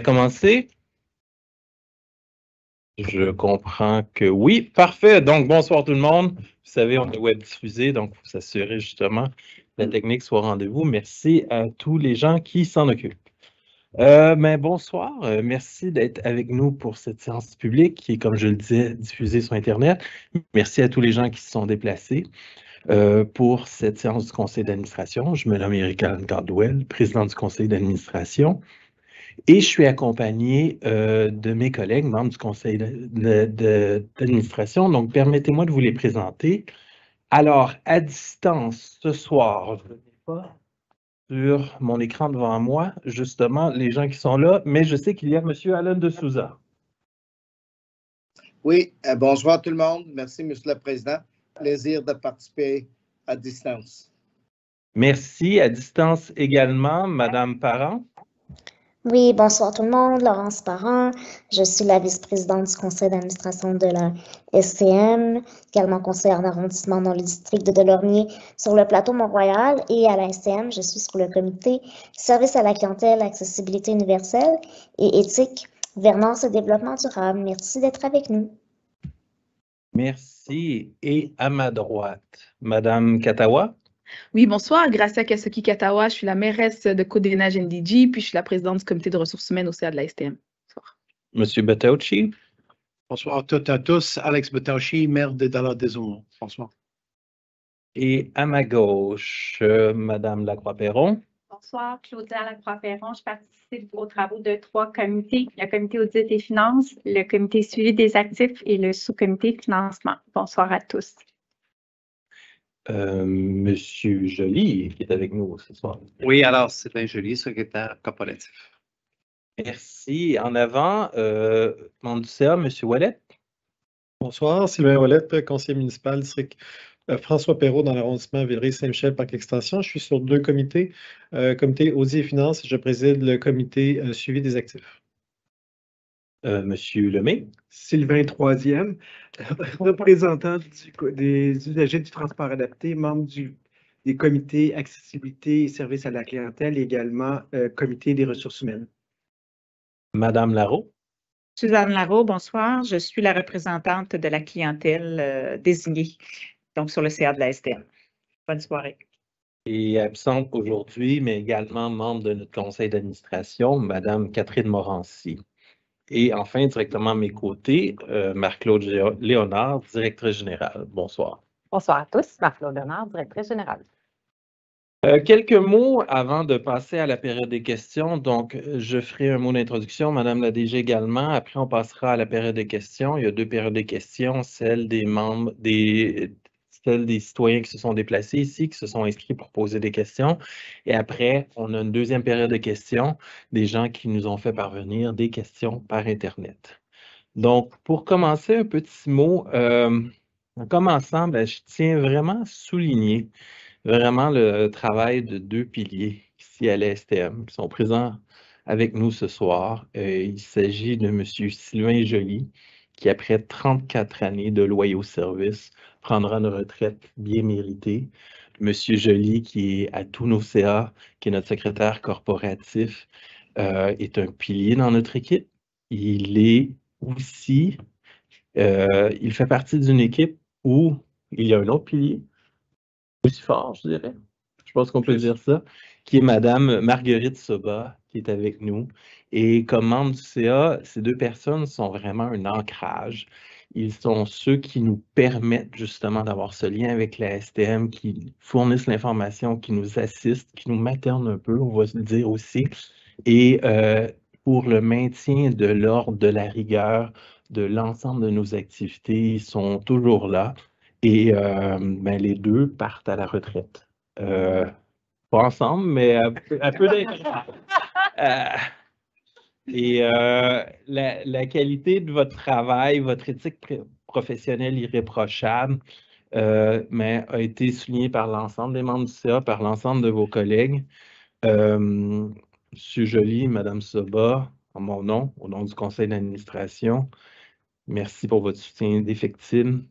Commencer? Je comprends que oui. Parfait. Donc, bonsoir tout le monde. Vous savez, on est web diffusé, donc il faut s'assurer justement que la technique soit au rendez-vous. Merci à tous les gens qui s'en occupent. Mais bonsoir. Merci d'être avec nous pour cette séance publique qui est, comme je le disais, diffusée sur Internet. Merci à tous les gens qui se sont déplacés pour cette séance du conseil d'administration. Je me nomme Erika Caldwell, président du conseil d'administration. Et je suis accompagné de mes collègues, membres du conseil d'administration. Donc, permettez-moi de vous les présenter. Alors, à distance, ce soir, je n'ai pas sur mon écran devant moi, justement, les gens qui sont là, mais je sais qu'il y a M. Alain de Souza. Oui, bonsoir tout le monde. Merci, M. le Président. Plaisir de participer à distance. Merci. À distance également, Mme Parent. Oui, bonsoir tout le monde, Laurence Parent. Je suis la vice-présidente du conseil d'administration de la STM, également conseillère d'arrondissement dans le district de Delormier sur le plateau Mont-Royal. Et à la STM, je suis sur le comité service à la clientèle, accessibilité universelle et éthique, gouvernance et développement durable. Merci d'être avec nous. Merci. Et à ma droite, Mme Katawa. Oui, bonsoir. Gracia Kasuki Katawa. Je suis la mairesse de Côte-des-Neiges NDG, puis je suis la présidente du comité de ressources humaines au CA de la STM. Bonsoir. Monsieur Batauchi. Bonsoir à toutes et à tous. Alex Batauchi, maire de Dallas-des-Aumont. Bonsoir. Et à ma gauche, Madame Lacroix-Perron. Bonsoir, Claudia Lacroix-Perron. Je participe aux travaux de 3 comités, le comité audit et finances, le comité suivi des actifs et le sous-comité financement. Bonsoir à tous. Monsieur Joly, qui est avec nous ce soir. Oui, alors, Sylvain Joly, secrétaire corporatif. Merci. En avant, membre du CA, Monsieur Ouellet. Bonsoir, Sylvain Ouellet, conseiller municipal, district François Perrault dans l'arrondissement Villeray-Saint-Michel, Parc Extension. Je suis sur 2 comités, comité audit et finances, et je préside le comité suivi des actifs. Monsieur Lemay. Sylvain Troisième, représentant des usagers du transport adapté, membre des comités accessibilité et services à la clientèle, et également comité des ressources humaines. Madame Larreau. Suzanne Larreau, bonsoir. Je suis la représentante de la clientèle désignée, donc sur le CA de la STM. Bonne soirée. Et absente aujourd'hui, mais également membre de notre conseil d'administration, Madame Catherine Morancy. Et enfin, directement à mes côtés, Marc-Claude Léonard, directrice générale. Bonsoir. Bonsoir à tous. Marc-Claude Léonard, directrice générale. Quelques mots avant de passer à la période des questions. Donc, je ferai un mot d'introduction, Madame la DG également. Après, on passera à la période des questions. Il y a 2 périodes des questions, celle des membres, celle des citoyens qui se sont déplacés ici, qui se sont inscrits pour poser des questions. Et après, on a une 2e période de questions, des gens qui nous ont fait parvenir des questions par Internet. Donc, pour commencer, un petit mot. En commençant, je tiens vraiment à souligner vraiment le travail de 2 piliers ici à la STM qui sont présents avec nous ce soir. Il s'agit de M. Sylvain Joly, qui après 34 années de loyaux services, prendra une retraite bien méritée. M. Joly, qui est à tous nos CA, qui est notre secrétaire corporatif, est un pilier dans notre équipe. Il est aussi, il fait partie d'une équipe où il y a un autre pilier, aussi fort, je dirais. Je pense qu'on peut dire ça, qui est Madame Marguerite Soba, qui est avec nous. Et comme membre du CA, ces 2 personnes sont vraiment un ancrage. Ils sont ceux qui nous permettent justement d'avoir ce lien avec la STM, qui fournissent l'information, qui nous assistent, qui nous maternent un peu, on va se le dire aussi. Et pour le maintien de l'ordre, de la rigueur, de l'ensemble de nos activités, ils sont toujours là. Et les 2 partent à la retraite. Pas ensemble, mais un peu d'intervalle. Et la qualité de votre travail, votre éthique professionnelle irréprochable, a été soulignée par l'ensemble des membres du CA, par l'ensemble de vos collègues. Monsieur Joly, Madame Soba, en mon nom, au nom du conseil d'administration, merci pour votre soutien indéfectible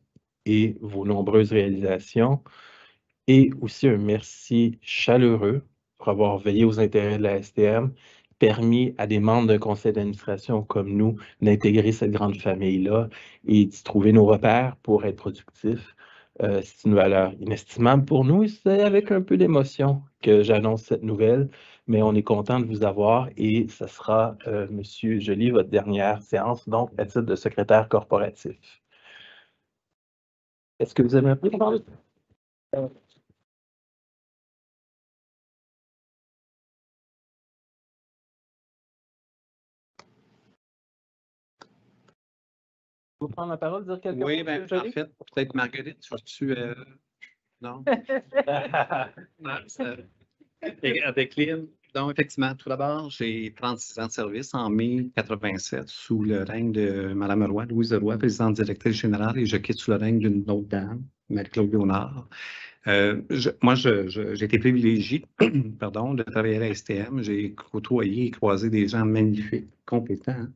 et vos nombreuses réalisations. Et aussi un merci chaleureux pour avoir veillé aux intérêts de la STM, permis à des membres d'un conseil d'administration comme nous d'intégrer cette grande famille-là et d'y trouver nos repères pour être productifs. C'est une valeur inestimable pour nous et c'est avec un peu d'émotion que j'annonce cette nouvelle, mais on est content de vous avoir et ce sera, Monsieur Joly, votre dernière séance, donc à titre de secrétaire corporatif. Est-ce que vous aimeriez parler? Vous prendre la parole, dire quelques mots? Oui, bien, en fait, peut-être Marguerite, tu non? Avec Lynn. Donc, effectivement, tout d'abord, j'ai 36 ans de service en mai 87 sous le règne de Mme Roy, Louise Roy, présidente directrice générale, et je quitte sous le règne d'une autre dame, Marie-Claude Léonard. Moi, j'ai été privilégié pardon, de travailler à la STM. J'ai côtoyé et croisé des gens magnifiques, compétents,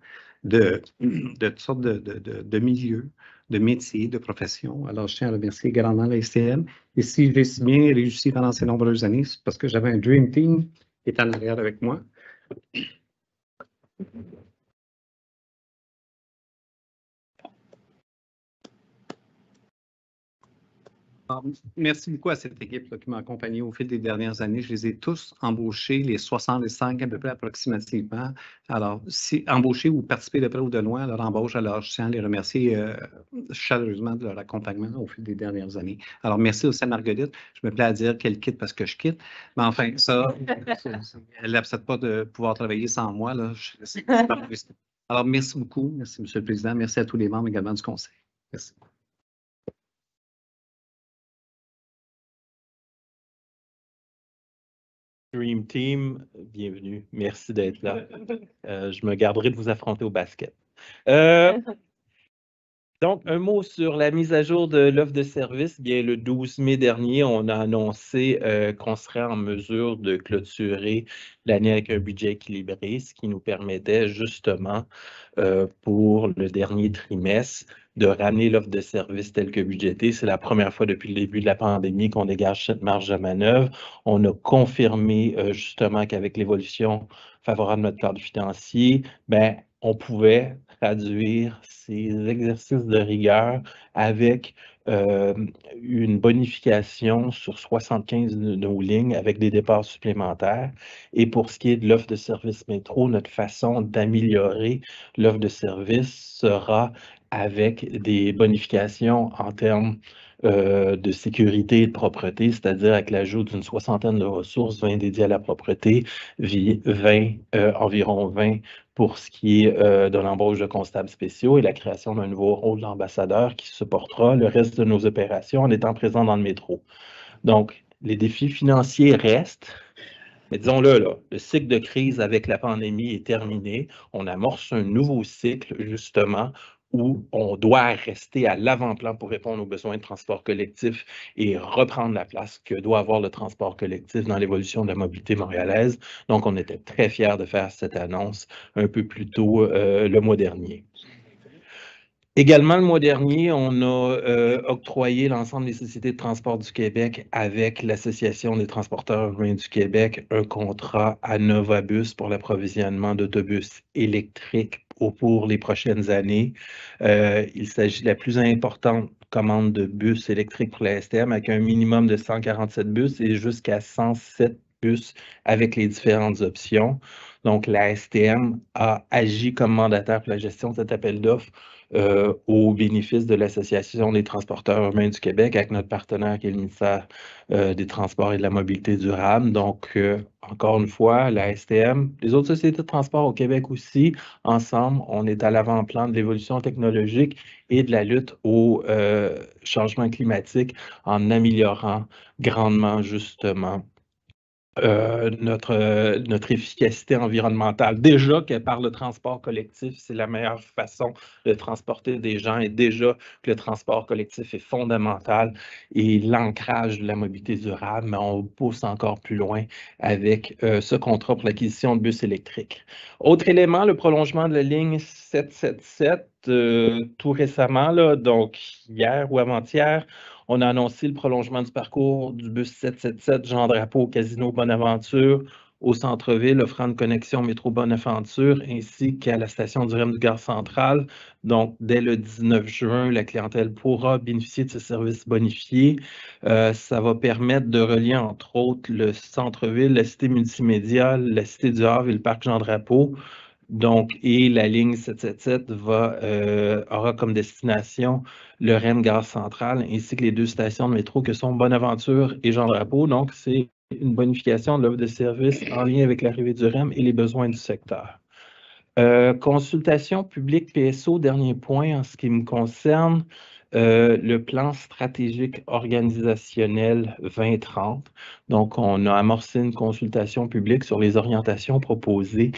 de toutes sortes de milieux, de métiers, de professions. Alors, je tiens à remercier grandement la STM. Et si j'ai si bien réussi pendant ces nombreuses années, c'est parce que j'avais un Dream Team qui est en arrière avec moi. Alors, merci beaucoup à cette équipe qui m'a accompagné au fil des dernières années. Je les ai tous embauchés, les 65 à peu près approximativement. Alors, si embauchés ou participés de près ou de loin à leur embauche, alors je tiens à les remercier chaleureusement de leur accompagnement au fil des dernières années. Alors, merci aussi à Marguerite. Je me plais à dire qu'elle quitte parce que je quitte. Mais enfin, ça, elle n'accepte pas de pouvoir travailler sans moi. Là. Alors, merci beaucoup. Merci, M. le Président. Merci à tous les membres également du Conseil. Merci. Dream Team, bienvenue. Merci d'être là. Je me garderai de vous affronter au basket. Donc, un mot sur la mise à jour de l'offre de service. Bien, le 12 mai dernier, on a annoncé qu'on serait en mesure de clôturer l'année avec un budget équilibré, ce qui nous permettait justement pour le dernier trimestre de ramener l'offre de service telle que budgétée. C'est la première fois depuis le début de la pandémie qu'on dégage cette marge de manœuvre. On a confirmé justement qu'avec l'évolution favorable de notre cadre financier, ben, on pouvait traduire ces exercices de rigueur avec une bonification sur 75 de nos lignes avec des départs supplémentaires. Et pour ce qui est de l'offre de service métro, notre façon d'améliorer l'offre de service sera avec des bonifications en termes de sécurité et de propreté, c'est-à-dire avec l'ajout d'une 60aine de ressources, 20 dédiées à la propreté, environ 20 pour ce qui est de l'embauche de constables spéciaux et la création d'un nouveau rôle d'ambassadeur qui supportera le reste de nos opérations en étant présent dans le métro. Donc, les défis financiers restent, mais disons-le, là, le cycle de crise avec la pandémie est terminé. On amorce un nouveau cycle, justement, où on doit rester à l'avant-plan pour répondre aux besoins de transport collectif et reprendre la place que doit avoir le transport collectif dans l'évolution de la mobilité montréalaise. Donc, on était très fiers de faire cette annonce un peu plus tôt le mois dernier. Également, le mois dernier, on a octroyé l'ensemble des sociétés de transport du Québec avec l'Association des transporteurs urbains du Québec un contrat à Novabus pour l'approvisionnement d'autobus électriques pour les prochaines années. Il s'agit de la plus importante commande de bus électriques pour la STM avec un minimum de 147 bus et jusqu'à 107 bus avec les différentes options. Donc, la STM a agi comme mandataire pour la gestion de cet appel d'offres au bénéfice de l'Association des transporteurs urbains du Québec avec notre partenaire qui est le ministère des Transports et de la Mobilité durable. Donc, encore une fois, la STM, les autres sociétés de transport au Québec aussi, ensemble, on est à l'avant-plan de l'évolution technologique et de la lutte au changement climatique en améliorant grandement, justement, notre efficacité environnementale. Déjà que par le transport collectif, c'est la meilleure façon de transporter des gens et déjà que le transport collectif est fondamental et l'ancrage de la mobilité durable, mais on pousse encore plus loin avec ce contrat pour l'acquisition de bus électriques. Autre élément, le prolongement de la ligne 777, tout récemment, là, donc hier ou avant-hier, on a annoncé le prolongement du parcours du bus 777 Jean Drapeau au Casino Bonaventure au centre-ville, offrant une connexion métro Bonaventure ainsi qu'à la station du REM du Gare Centrale. Donc, dès le 19 juin, la clientèle pourra bénéficier de ce service bonifié. Ça va permettre de relier, entre autres, le centre-ville, la cité multimédia, la cité du Havre et le parc Jean-Drapeau. Donc, et la ligne 777 aura comme destination le REM Gare Centrale ainsi que les 2 stations de métro que sont Bonaventure et Jean-Drapeau. Donc, c'est une bonification de l'offre de service en lien avec l'arrivée du REM et les besoins du secteur. Consultation publique PSO, dernier point en ce qui me concerne, le plan stratégique organisationnel 2030. Donc, on a amorcé une consultation publique sur les orientations proposées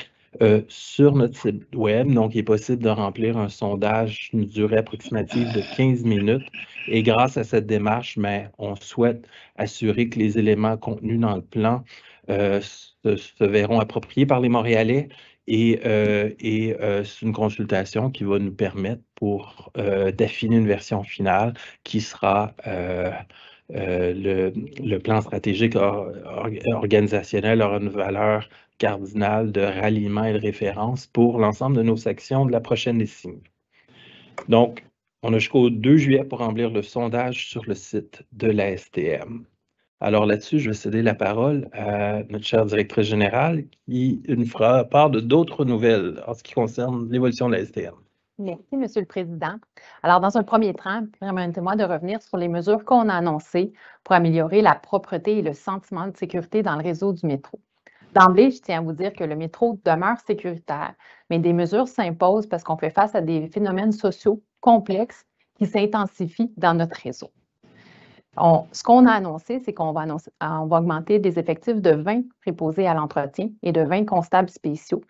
sur notre site web. Donc, il est possible de remplir un sondage d'une durée approximative de 15 minutes. Et grâce à cette démarche, on souhaite assurer que les éléments contenus dans le plan se verront appropriés par les Montréalais. Et c'est une consultation qui va nous permettre d'affiner une version finale qui sera le plan stratégique organisationnel aura une valeur cardinale de ralliement et de référence pour l'ensemble de nos sections de la prochaine décennie. Donc, on a jusqu'au 2 juillet pour remplir le sondage sur le site de la STM. Alors là-dessus, je vais céder la parole à notre chère directrice générale qui nous fera part de d'autres nouvelles en ce qui concerne l'évolution de la STM. Merci, Monsieur le Président. Alors, dans un premier temps, permettez-moi de revenir sur les mesures qu'on a annoncées pour améliorer la propreté et le sentiment de sécurité dans le réseau du métro. D'emblée, je tiens à vous dire que le métro demeure sécuritaire, mais des mesures s'imposent parce qu'on fait face à des phénomènes sociaux complexes qui s'intensifient dans notre réseau. Ce qu'on a annoncé, c'est qu'on va augmenter des effectifs de 20 préposés à l'entretien et de 20 constables spéciaux.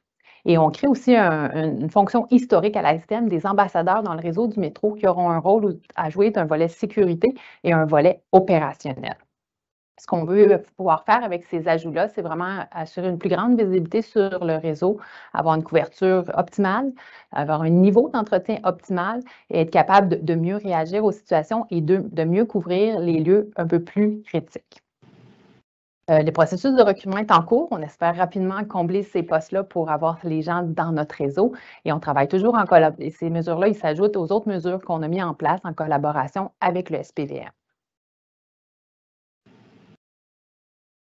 Et on crée aussi une fonction historique à la STM des ambassadeurs dans le réseau du métro qui auront un rôle à jouer d'un volet sécurité et un volet opérationnel. Ce qu'on veut pouvoir faire avec ces ajouts-là, c'est vraiment assurer une plus grande visibilité sur le réseau, avoir une couverture optimale, avoir un niveau d'entretien optimal et être capable de mieux réagir aux situations et de mieux couvrir les lieux un peu plus critiques. Le processus de recrutement est en cours. On espère rapidement combler ces postes-là pour avoir les gens dans notre réseau et on travaille toujours en collaboration. Et ces mesures-là, ils s'ajoutent aux autres mesures qu'on a mises en place en collaboration avec le SPVM.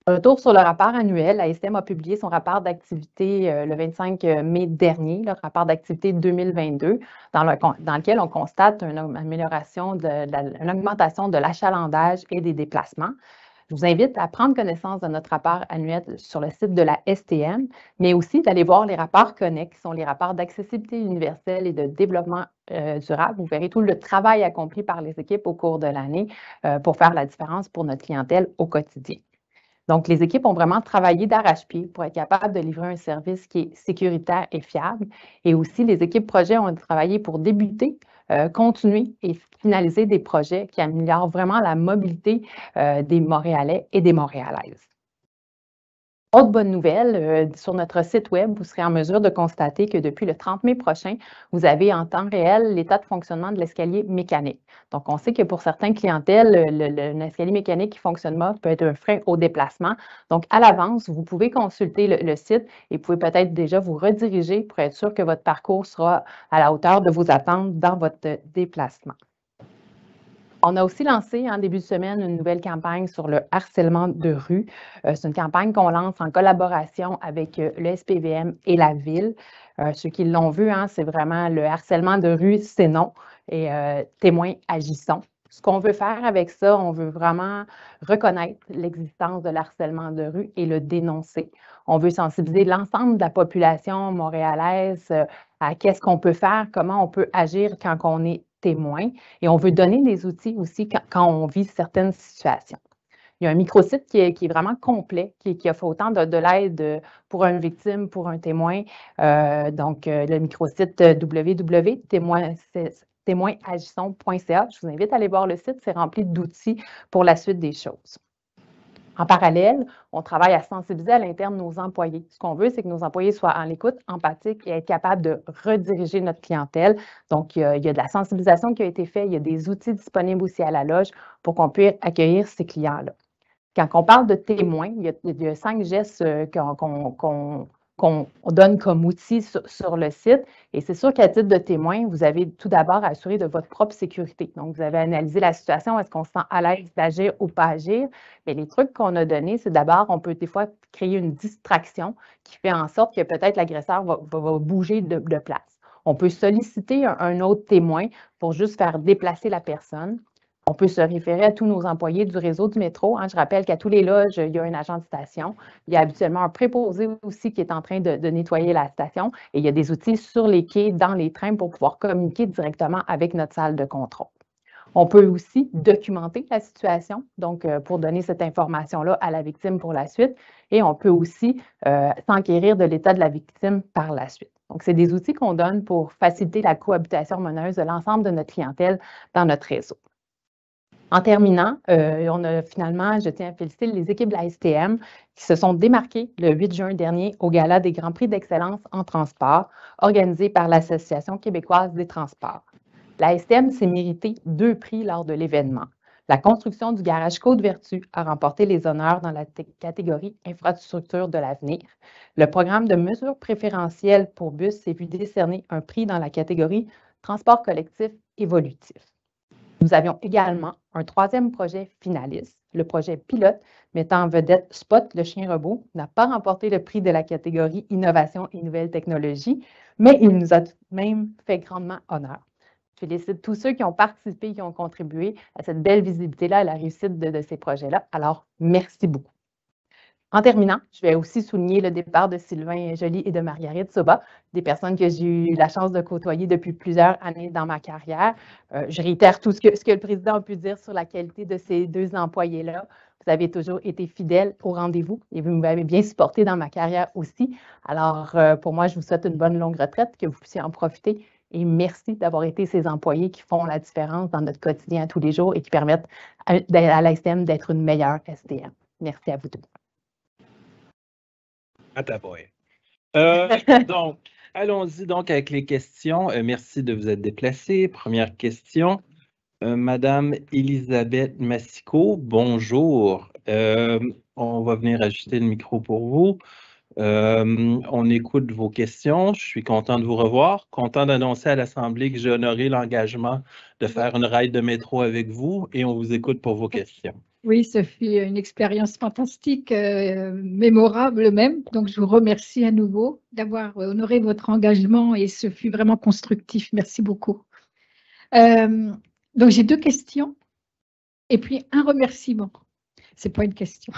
Retour sur le rapport annuel, la STM a publié son rapport d'activité le 25 mai dernier, le rapport d'activité 2022, dans lequel on constate une augmentation de l'achalandage et des déplacements. Je vous invite à prendre connaissance de notre rapport annuel sur le site de la STM, mais aussi d'aller voir les rapports connexes, qui sont les rapports d'accessibilité universelle et de développement durable. Vous verrez tout le travail accompli par les équipes au cours de l'année pour faire la différence pour notre clientèle au quotidien. Donc, les équipes ont vraiment travaillé d'arrache-pied pour être capables de livrer un service qui est sécuritaire et fiable. Et aussi, les équipes projets ont travaillé pour débuter, continuer et finaliser des projets qui améliorent vraiment la mobilité des Montréalais et des Montréalaises. Autre bonne nouvelle, sur notre site web, vous serez en mesure de constater que depuis le 30 mai prochain, vous avez en temps réel l'état de fonctionnement de l'escalier mécanique. Donc, on sait que pour certaines clientèles, l'escalier mécanique qui fonctionne mal peut être un frein au déplacement. Donc, à l'avance, vous pouvez consulter le site et pouvez peut-être déjà vous rediriger pour être sûr que votre parcours sera à la hauteur de vos attentes dans votre déplacement. On a aussi lancé en début de semaine une nouvelle campagne sur le harcèlement de rue. C'est une campagne qu'on lance en collaboration avec le SPVM et la Ville. Ceux qui l'ont vu, c'est vraiment le harcèlement de rue, c'est non, et témoins agissons. Ce qu'on veut faire avec ça, on veut vraiment reconnaître l'existence de l'harcèlement de rue et le dénoncer. On veut sensibiliser l'ensemble de la population montréalaise à qu'est-ce qu'on peut faire, comment on peut agir quand on est témoin. Et on veut donner des outils aussi quand on vit certaines situations. Il y a un microsite qui est vraiment complet, qui offre autant de l'aide pour une victime, pour un témoin. Donc, le microsite www.témoinagissons.ca. Je vous invite à aller voir le site, c'est rempli d'outils pour la suite des choses. En parallèle, on travaille à sensibiliser à l'interne nos employés. Ce qu'on veut, c'est que nos employés soient en l'écoute, empathiques et être capables de rediriger notre clientèle. Donc, il y a de la sensibilisation qui a été faite, il y a des outils disponibles aussi à la loge pour qu'on puisse accueillir ces clients-là. Quand on parle de témoins, il y a 5 gestes qu'on donne comme outil sur le site. Et c'est sûr qu'à titre de témoin, vous avez tout d'abord à assurer de votre propre sécurité. Donc, vous avez analysé la situation, est-ce qu'on se sent à l'aise d'agir ou pas agir? Mais les trucs qu'on a donnés, c'est d'abord, on peut des fois créer une distraction qui fait en sorte que peut-être l'agresseur va bouger de place. On peut solliciter un autre témoin pour juste faire déplacer la personne. On peut se référer à tous nos employés du réseau du métro. Je rappelle qu'à tous les loges, il y a un agent de station. Il y a habituellement un préposé aussi qui est en train de nettoyer la station. Et il y a des outils sur les quais, dans les trains, pour pouvoir communiquer directement avec notre salle de contrôle. On peut aussi documenter la situation, donc pour donner cette information-là à la victime pour la suite. Et on peut aussi s'enquérir de l'état de la victime par la suite. Donc, c'est des outils qu'on donne pour faciliter la cohabitation harmonieuse de l'ensemble de notre clientèle dans notre réseau. En terminant, je tiens à féliciter les équipes de la STM qui se sont démarquées le 8 juin dernier au Gala des Grands Prix d'excellence en transport organisé par l'Association québécoise des transports. La STM s'est mérité 2 prix lors de l'événement. La construction du garage Côte-Vertu a remporté les honneurs dans la catégorie infrastructure de l'avenir. Le programme de mesures préférentielles pour bus s'est vu décerner un prix dans la catégorie transport collectif évolutif. Nous avions également un 3e projet finaliste. Le projet pilote mettant en vedette Spot, le chien robot, n'a pas remporté le prix de la catégorie Innovation et Nouvelles Technologies, mais il nous a tout de même fait grandement honneur. Je félicite tous ceux qui ont participé, qui ont contribué à cette belle visibilité-là, à la réussite de ces projets-là. Alors, merci beaucoup. En terminant, je vais aussi souligner le départ de Sylvain Joly et de Marguerite Soba, des personnes que j'ai eu la chance de côtoyer depuis plusieurs années dans ma carrière. Je réitère tout ce que le président a pu dire sur la qualité de ces 2 employés-là. Vous avez toujours été fidèles au rendez-vous et vous m'avez bien supporté dans ma carrière aussi. Alors, pour moi, je vous souhaite une bonne longue retraite, que vous puissiez en profiter. Et merci d'avoir été ces employés qui font la différence dans notre quotidien tous les jours et qui permettent à la STM d'être une meilleure STM. Merci à vous tous. Donc, allons-y donc avec les questions. Merci de vous être déplacés. Première question. Madame Elisabeth Massico, bonjour. On va venir ajuster le micro pour vous. On écoute vos questions. Je suis content de vous revoir. Content d'annoncer à l'Assemblée que j'ai honoré l'engagement de faire une ride de métro avec vous et on vous écoute pour vos questions. Oui, ce fut une expérience fantastique, mémorable même. Donc, je vous remercie à nouveau d'avoir honoré votre engagement et ce fut vraiment constructif. Merci beaucoup. Donc, j'ai 2 questions et puis un remerciement. Ce n'est pas une question.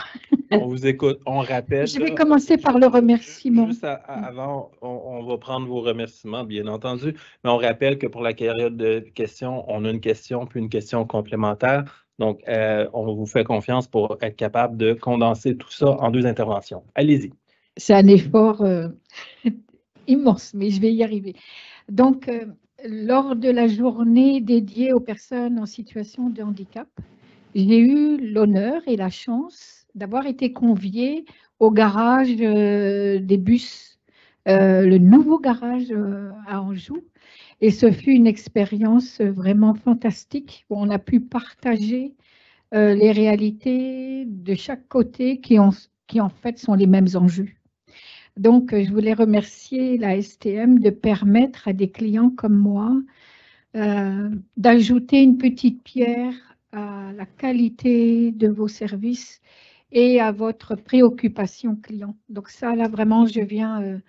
On vous écoute. On rappelle. Je vais commencer par le remerciement. Juste avant, on va prendre vos remerciements, bien entendu. Mais on rappelle que pour la période de questions, on a une question puis une question complémentaire. Donc, on vous fait confiance pour être capable de condenser tout ça en 2 interventions. Allez-y. C'est un effort immense, mais je vais y arriver. Donc, lors de la journée dédiée aux personnes en situation de handicap, j'ai eu l'honneur et la chance d'avoir été conviée au garage des bus, le nouveau garage à Anjou. Et ce fut une expérience vraiment fantastique où on a pu partager les réalités de chaque côté qui en fait sont les mêmes enjeux. Donc, je voulais remercier la STM de permettre à des clients comme moi d'ajouter une petite pierre à la qualité de vos services et à votre préoccupation client. Donc ça, là, vraiment, je viens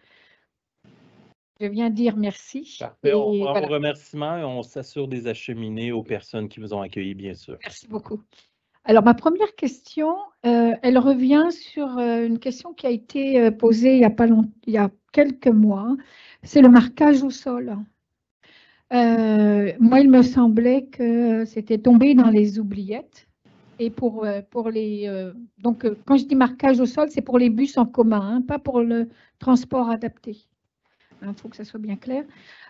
dire merci. Parfait. On prend vos remerciements et on s'assure des acheminés aux personnes qui vous ont accueillis, bien sûr. Merci beaucoup. Alors, ma première question, elle revient sur une question qui a été posée il y a quelques mois. C'est le marquage au sol. Moi, il me semblait que c'était tombé dans les oubliettes. Et pour les... donc, quand je dis marquage au sol, c'est pour les bus en commun, hein, pas pour le transport adapté. Il faut que ça soit bien clair.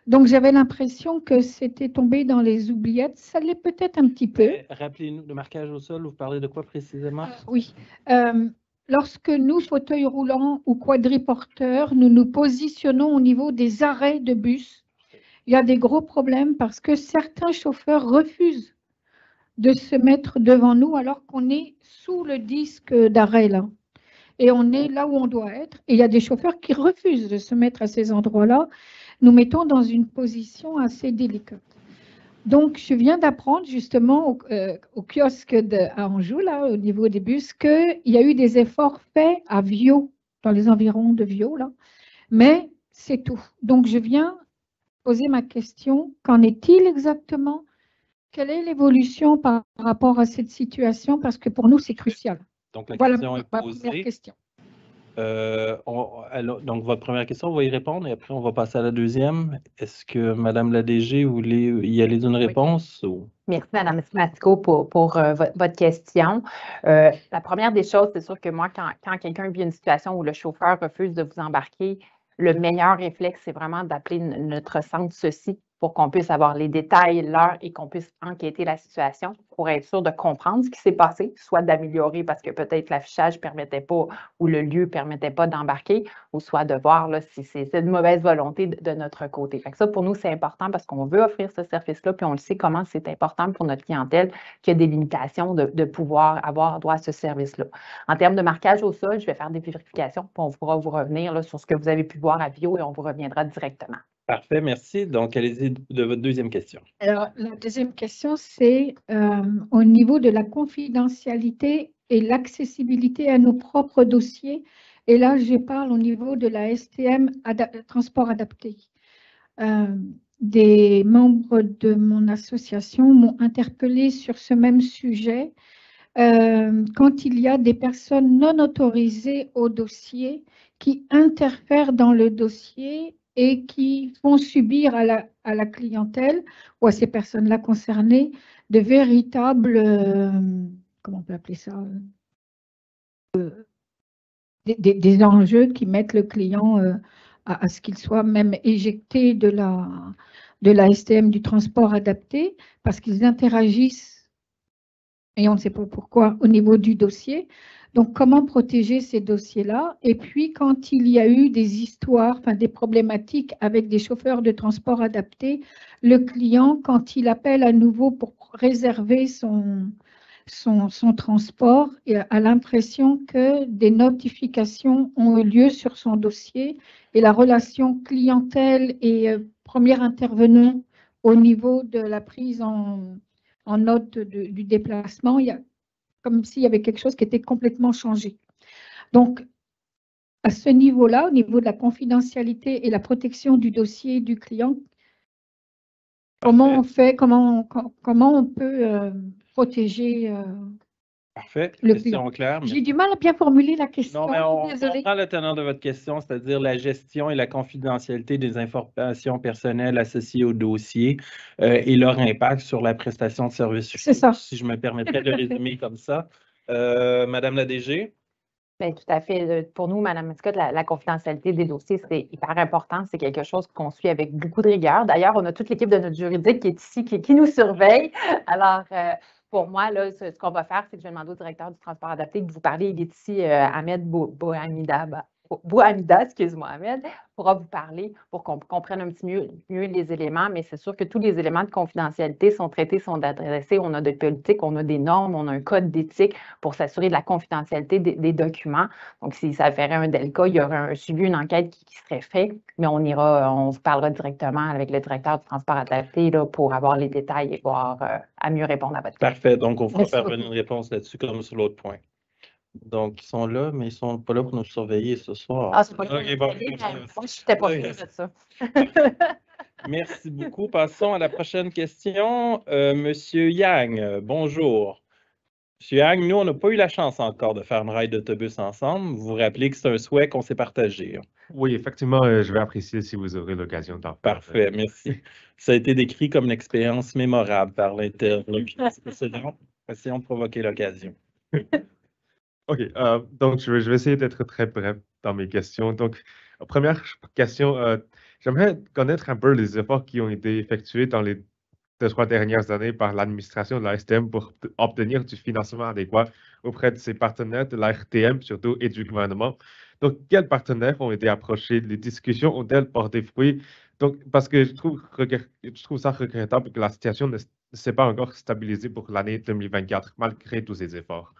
Donc, j'avais l'impression que c'était tombé dans les oubliettes. Ça l'est peut-être un petit peu. Rappelez-nous, le marquage au sol, vous parlez de quoi précisément? Oui. Lorsque nous, fauteuils roulants ou quadriporteurs, nous nous positionnons au niveau des arrêts de bus, il y a des gros problèmes parce que certains chauffeurs refusent de se mettre devant nous alors qu'on est sous le disque d'arrêt là. Et on est là où on doit être. Et il y a des chauffeurs qui refusent de se mettre à ces endroits-là. Nous mettons dans une position assez délicate. Donc, je viens d'apprendre justement au kiosque à Anjou, là, au niveau des bus, qu'il y a eu des efforts faits à Viau, dans les environs de Viau, là. Mais c'est tout. Donc, je viens poser ma question. Qu'en est-il exactement? Quelle est l'évolution par rapport à cette situation? Parce que pour nous, c'est crucial. Donc, la Voilà question est ma posée. première question. Donc, votre première question, on va y répondre et après, on va passer à la deuxième. Est-ce que Madame la DG, vous voulez y aller d'une réponse? Ou... Merci, Mme Smatiko, pour votre question. La première des choses, c'est sûr que moi, quand quelqu'un vit une situation où le chauffeur refuse de vous embarquer, le meilleur réflexe, c'est vraiment d'appeler notre centre ceci pour qu'on puisse avoir les détails, l'heure et qu'on puisse enquêter la situation pour être sûr de comprendre ce qui s'est passé, soit d'améliorer parce que peut-être l'affichage ne permettait pas ou le lieu ne permettait pas d'embarquer, ou soit de voir là, si c'est de mauvaise volonté de notre côté. Fait que ça, pour nous, c'est important parce qu'on veut offrir ce service-là, puis on le sait comment c'est important pour notre clientèle qu'il y a des limitations de pouvoir avoir droit à ce service-là. En termes de marquage au sol, je vais faire des vérifications, puis on pourra vous revenir là, sur ce que vous avez pu voir à Vio et on vous reviendra directement. Parfait, merci. Donc, allez-y de votre deuxième question. Alors, la deuxième question, c'est au niveau de la confidentialité et l'accessibilité à nos propres dossiers. Et là, je parle au niveau de la STM Transport Adapté. Des membres de mon association m'ont interpellé sur ce même sujet. Quand il y a des personnes non autorisées au dossier qui interfèrent dans le dossier et qui font subir à la clientèle ou à ces personnes-là concernées de véritables, comment on peut appeler ça, des enjeux qui mettent le client à ce qu'il soit même éjecté de la STM du transport adapté parce qu'ils interagissent, et on ne sait pas pourquoi, au niveau du dossier. Donc, comment protéger ces dossiers-là? Et puis, quand il y a eu des histoires, enfin des problématiques avec des chauffeurs de transport adaptés, le client, quand il appelle à nouveau pour réserver son transport, a l'impression que des notifications ont eu lieu sur son dossier et la relation clientèle et premier intervenant au niveau de la prise en note du déplacement, il y a comme s'il y avait quelque chose qui était complètement changé. Donc, à ce niveau-là, au niveau de la confidentialité et la protection du dossier du client, comment on fait, comment on peut protéger Parfait. le Question client? claire. J'ai du mal à bien formuler la question. Non, mais on Désolée. comprend le teneur de votre question, c'est-à-dire la gestion et la confidentialité des informations personnelles associées au dossier et leur impact sur la prestation de service. C'est ça. Si je me permettrais de résumer comme ça. Madame la DG? Bien, tout à fait. Pour nous, Mme Scott, la confidentialité des dossiers, c'est hyper important. C'est quelque chose qu'on suit avec beaucoup de rigueur. D'ailleurs, on a toute l'équipe de notre juridique qui est ici, qui nous surveille. Alors, pour moi, là, ce qu'on va faire, c'est que je vais demander au directeur du transport adapté de vous parler. Il est ici, Ahmed Bouhamida, excuse-moi, Ahmed, pourra vous parler pour qu'on comprenne un petit mieux les éléments, mais c'est sûr que tous les éléments de confidentialité sont traités, sont adressés. On a des politiques, on a des normes, on a un code d'éthique pour s'assurer de la confidentialité des documents. Donc, s'il s'avérait un DELCA, il y aurait un suivi, une enquête qui serait faite, mais on vous parlera directement avec le directeur du transport adapté là, pour avoir les détails et voir à mieux répondre à votre question. Parfait. Donc, on fera parvenir une réponse là-dessus comme sur l'autre point. Donc, ils sont là, mais ils ne sont pas là pour nous surveiller ce soir. Ah, c'est pas okay, bon. Moi, je n'étais pas sûre de ça. Merci beaucoup. Passons à la prochaine question. Monsieur Yang, bonjour. Monsieur Yang, nous, on n'a pas eu la chance encore de faire une ride d'autobus ensemble. Vous vous rappelez que c'est un souhait qu'on s'est partagé. Oui, effectivement, je vais apprécier si vous aurez l'occasion d'en faire. Parfait, merci. Ça a été décrit comme une expérience mémorable par l'interlocuteur précédent. Essayons de provoquer l'occasion. OK, donc je vais essayer d'être très bref dans mes questions. Donc, première question, j'aimerais connaître un peu les efforts qui ont été effectués dans les 2-3 dernières années par l'administration de la STM pour obtenir du financement adéquat auprès de ses partenaires de la RTM surtout et du gouvernement. Donc, quels partenaires ont été approchés? Les discussions ont-elles porté fruit? Donc, parce que je trouve ça regrettable que la situation ne s'est pas encore stabilisée pour l'année 2024, malgré tous ces efforts.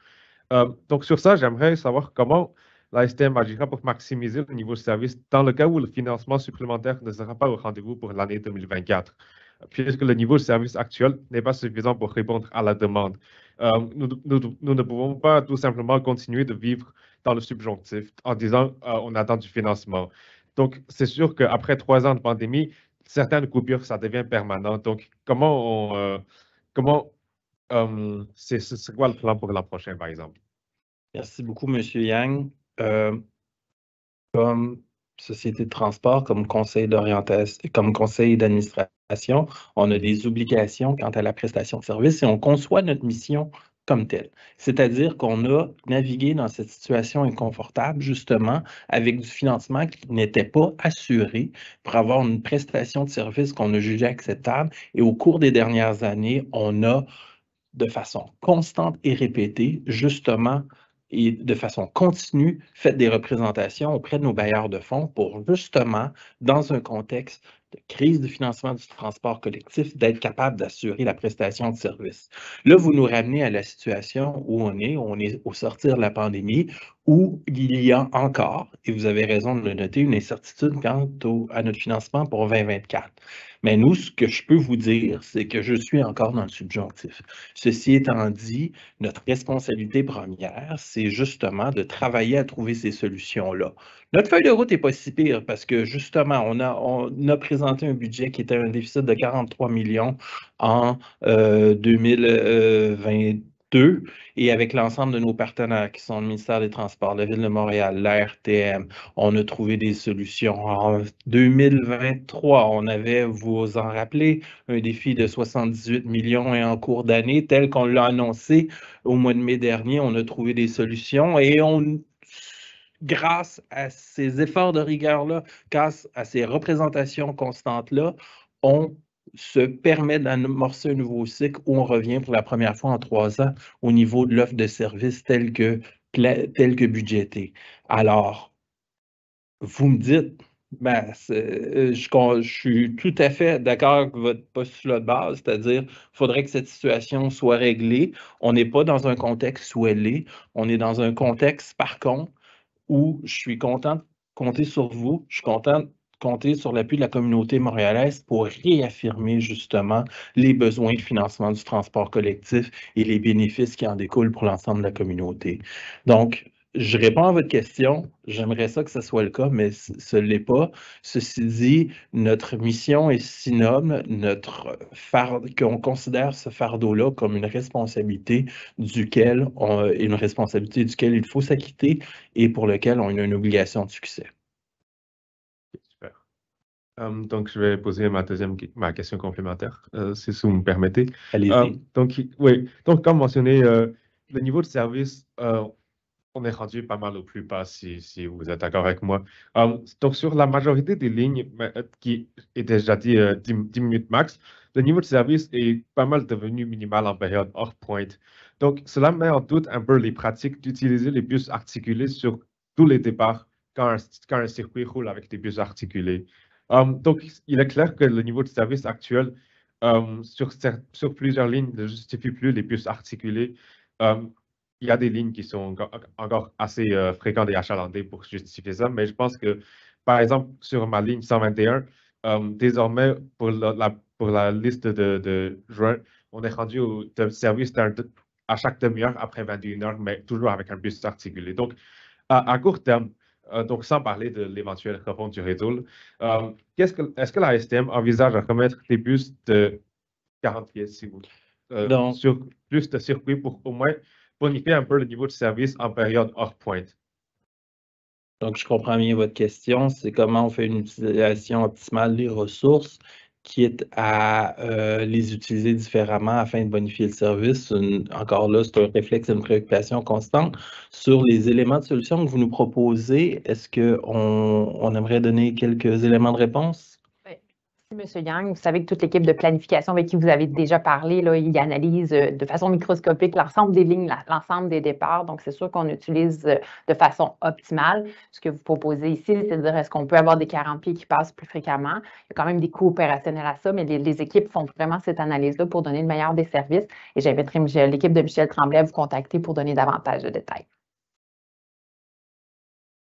Donc, sur ça, j'aimerais savoir comment la STM agira pour maximiser le niveau de service dans le cas où le financement supplémentaire ne sera pas au rendez-vous pour l'année 2024, puisque le niveau de service actuel n'est pas suffisant pour répondre à la demande. Nous ne pouvons pas tout simplement continuer de vivre dans le subjonctif en disant on attend du financement. Donc, c'est sûr qu'après 3 ans de pandémie, certaines coupures, ça devient permanent. Donc, c'est quoi le plan pour l'an prochain, par exemple? Merci beaucoup, M. Yang. Comme société de transport, comme conseil d'orientation, comme conseil d'administration, on a des obligations quant à la prestation de service et on conçoit notre mission comme telle. C'est-à-dire qu'on a navigué dans cette situation inconfortable, justement, avec du financement qui n'était pas assuré pour avoir une prestation de service qu'on a jugée acceptable. Et au cours des dernières années, on a, de façon constante et répétée, justement, et de façon continue, fait des représentations auprès de nos bailleurs de fonds pour justement, dans un contexte de crise de financement du transport collectif, d'être capable d'assurer la prestation de service. Là, vous nous ramenez à la situation où on est au sortir de la pandémie, où il y a encore, et vous avez raison de le noter, une incertitude quant à notre financement pour 2024. Mais nous, ce que je peux vous dire, c'est que je suis encore dans le subjonctif. Ceci étant dit, notre responsabilité première, c'est justement de travailler à trouver ces solutions-là. Notre feuille de route n'est pas si pire parce que justement, on a présenté un budget qui était un déficit de 43 millions en 2022 et avec l'ensemble de nos partenaires qui sont le ministère des Transports, la Ville de Montréal, la RTM, on a trouvé des solutions. En 2023, on avait, vous en rappelez, un défi de 78 millions et en cours d'année, tel qu'on l'a annoncé au mois de mai dernier, on a trouvé des solutions et grâce à ces efforts de rigueur-là, grâce à ces représentations constantes-là, on se permet d'amorcer un nouveau cycle où on revient pour la première fois en 3 ans au niveau de l'offre de services tel que budgété. Alors, vous me dites, ben, je suis tout à fait d'accord avec votre postulat de base, c'est-à-dire qu'il faudrait que cette situation soit réglée. On n'est pas dans un contexte où elle est. On est dans un contexte, par contre, où je suis content de compter sur vous. Je suis content de compter sur l'appui de la communauté montréalaise pour réaffirmer justement les besoins de financement du transport collectif et les bénéfices qui en découlent pour l'ensemble de la communauté. Donc, je réponds à votre question. J'aimerais ça que ce soit le cas, mais ce ne l'est pas. Ceci dit, notre mission est si noble, qu'on considère ce fardeau-là comme une responsabilité duquel il faut s'acquitter et pour lequel on a une obligation de succès. Super. Donc, je vais poser ma question complémentaire, si vous me permettez. Allez-y. Donc, oui. Donc, comme mentionné, le niveau de service, on est rendu pas mal au plus bas, si vous êtes d'accord avec moi. Donc, sur la majorité des lignes qui est déjà dit 10 minutes max, le niveau de service est pas mal devenu minimal en période hors pointe. Donc, cela met en doute un peu les pratiques d'utiliser les bus articulés sur tous les départs quand un circuit roule avec des bus articulés. Donc, il est clair que le niveau de service actuel sur plusieurs lignes ne justifie plus les bus articulés. Il y a des lignes qui sont encore assez fréquentes et achalandées pour justifier ça, mais je pense que, par exemple, sur ma ligne 121, désormais, pour la liste de juin, on est rendu au service à chaque demi-heure après 21 heures, mais toujours avec un bus articulé. Donc, à court terme, donc sans parler de l'éventuelle refonte du réseau, est-ce que la STM envisage de remettre des bus de 40 pièces sur plus de circuits pour au moins bonifier un peu le niveau de service en période hors pointe? Donc, je comprends bien votre question. C'est comment on fait une utilisation optimale des ressources, quitte à les utiliser différemment afin de bonifier le service. Encore là, c'est un réflexe et une préoccupation constante. Sur les éléments de solution que vous nous proposez, est-ce qu'on aimerait donner quelques éléments de réponse? M. Yang. Vous savez que toute l'équipe de planification avec qui vous avez déjà parlé, là, il analyse de façon microscopique l'ensemble des lignes, l'ensemble des départs. Donc, c'est sûr qu'on utilise de façon optimale. Ce que vous proposez ici, c'est de dire est-ce qu'on peut avoir des 40 pieds qui passent plus fréquemment? Il y a quand même des coûts opérationnels à ça, mais les équipes font vraiment cette analyse-là pour donner le meilleur des services. Et j'inviterai l'équipe de Michel Tremblay à vous contacter pour donner davantage de détails.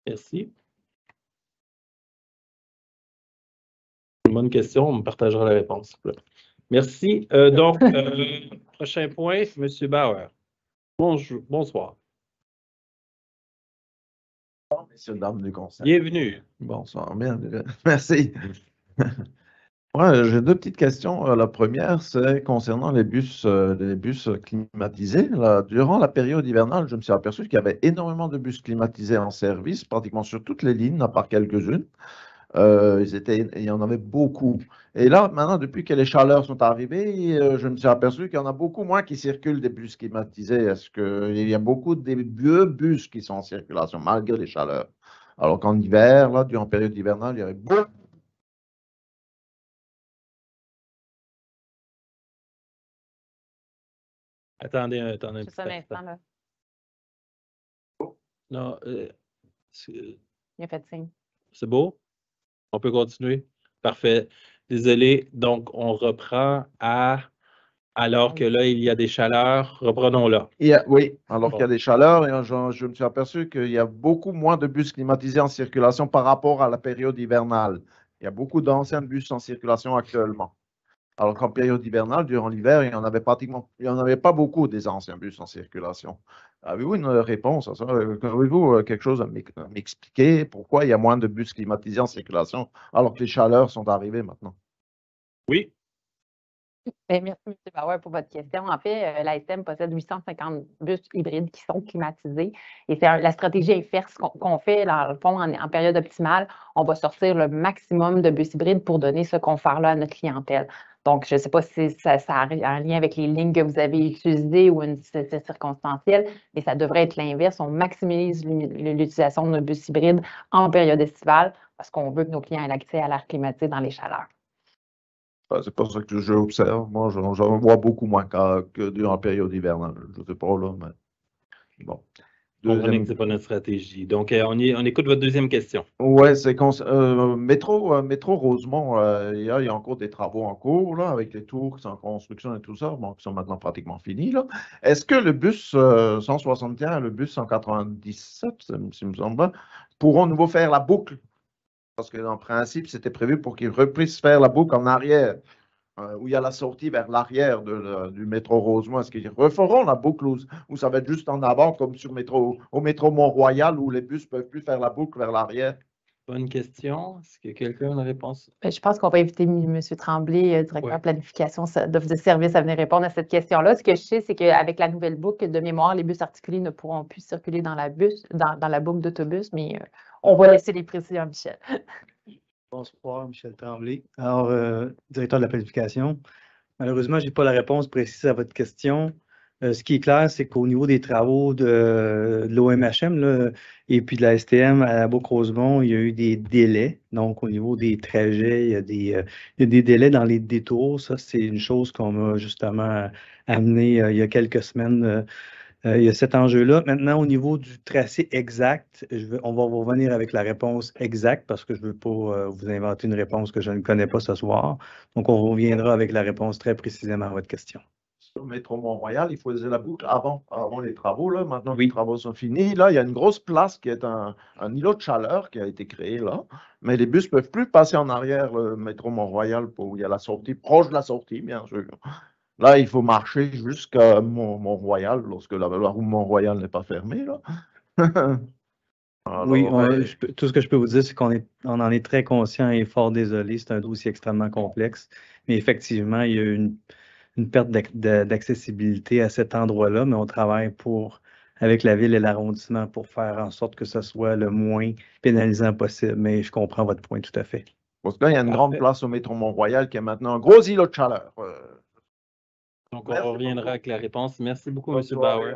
Merci. Une bonne question, on me partagera la réponse. Merci. Donc, prochain point, M. Bauer. Bonjour, bonsoir. Messieurs, dames du conseil. Bienvenue. Bonsoir, bienvenue. Merci. Ouais, j'ai deux petites questions. La première, c'est concernant les bus climatisés. Là, durant la période hivernale, je me suis aperçu qu'il y avait énormément de bus climatisés en service, pratiquement sur toutes les lignes, à part quelques-unes. Il y en avait beaucoup. Et là, maintenant, depuis que les chaleurs sont arrivées, je me suis aperçu qu'il y en a beaucoup moins qui circulent des bus climatisés. Est-ce qu'il y a beaucoup de vieux bus qui sont en circulation, malgré les chaleurs? Alors qu'en hiver, là, durant la période hivernale, il y avait beaucoup. Attendez un petit Juste un instant, là. Non, Il a fait signe. c'est beau? On peut continuer? Parfait. Désolé. Donc, on reprend alors que là, il y a des chaleurs. Reprenons-là. Oui, alors qu'il y a des chaleurs, et je me suis aperçu qu'il y a beaucoup moins de bus climatisés en circulation par rapport à la période hivernale. Il y a beaucoup d'anciens bus en circulation actuellement. Alors qu'en période hivernale, durant l'hiver, il n'y en avait pas beaucoup des anciens bus en circulation. Avez-vous une réponse à ça? Avez-vous quelque chose à m'expliquer pourquoi il y a moins de bus climatisés en circulation alors que les chaleurs sont arrivées maintenant? Oui. Bien, merci, M. Bauer, pour votre question. En fait, la STM possède 850 bus hybrides qui sont climatisés. Et c'est la stratégie inverse qu'on fait, dans le fond, en période optimale. On va sortir le maximum de bus hybrides pour donner ce confort-là à notre clientèle. Donc, je ne sais pas si ça a un lien avec les lignes que vous avez utilisées ou c'est circonstanciel, mais ça devrait être l'inverse. On maximise l'utilisation de nos bus hybrides en période estivale parce qu'on veut que nos clients aient accès à l'air climatisé dans les chaleurs. C'est pas ça que j'observe. Moi, j'en vois beaucoup moins que durant la période hivernale. Je ne sais pas là, mais bon. Comprenez que ce n'est pas notre stratégie. Donc, on écoute votre deuxième question. Oui, c'est Métro Rosemont, il y a encore des travaux en cours là, avec les tours qui sont en construction et tout ça, bon, qui sont maintenant pratiquement finis. Là. Est-ce que le bus 161 et le bus 197, s'il me semble, pourront nouveau faire la boucle? Parce qu'en principe, c'était prévu pour qu'ils puissent faire la boucle en arrière, où il y a la sortie vers l'arrière du métro Rosemont. Est-ce qu'ils referont la boucle ou ça va être juste en avant, comme au métro Mont-Royal, où les bus ne peuvent plus faire la boucle vers l'arrière? Bonne question. Est-ce que quelqu'un a une réponse? Je pense qu'on va inviter M. Tremblay, directeur de planification d'offres de services, à venir répondre à cette question-là. Ce que je sais, c'est qu'avec la nouvelle boucle de mémoire, les bus articulés ne pourront plus circuler dans la boucle d'autobus, mais on va laisser les précisions à Michel. Bonsoir, Michel Tremblay. Alors, directeur de la planification, malheureusement, je n'ai pas la réponse précise à votre question. Ce qui est clair, c'est qu'au niveau des travaux de l'OMHM et puis de la STM à Beauc-Rosemont, il y a eu des délais. Donc, au niveau des trajets, il y a des délais dans les détours. Ça, c'est une chose qu'on m'a justement amené il y a quelques semaines. Il y a cet enjeu-là. Maintenant, au niveau du tracé exact, on va revenir avec la réponse exacte parce que je ne veux pas vous inventer une réponse que je ne connais pas ce soir. Donc, on reviendra avec la réponse très précisément à votre question. Sur le métro Mont-Royal, il faisait la boucle avant les travaux. Là. Maintenant que les travaux sont finis, là, il y a une grosse place qui est un îlot de chaleur qui a été créé là. Mais les bus ne peuvent plus passer en arrière, le métro Mont-Royal, où il y a la sortie, proche de la sortie, bien sûr. Là, il faut marcher jusqu'à Mont-Royal lorsque la roue Mont-Royal n'est pas fermée. Là. Alors, oui, tout ce que je peux vous dire, c'est qu'on en est très conscient et fort désolé. C'est un dossier extrêmement complexe. Mais effectivement, il y a une perte d'accessibilité à cet endroit-là, mais on travaille avec la ville et l'arrondissement pour faire en sorte que ce soit le moins pénalisant possible. Mais je comprends votre point tout à fait. Parce que là, il y a une grande place au métro Mont-Royal qui est maintenant un gros îlot de chaleur. Donc, on reviendra avec la réponse. Merci beaucoup, M. Bauer.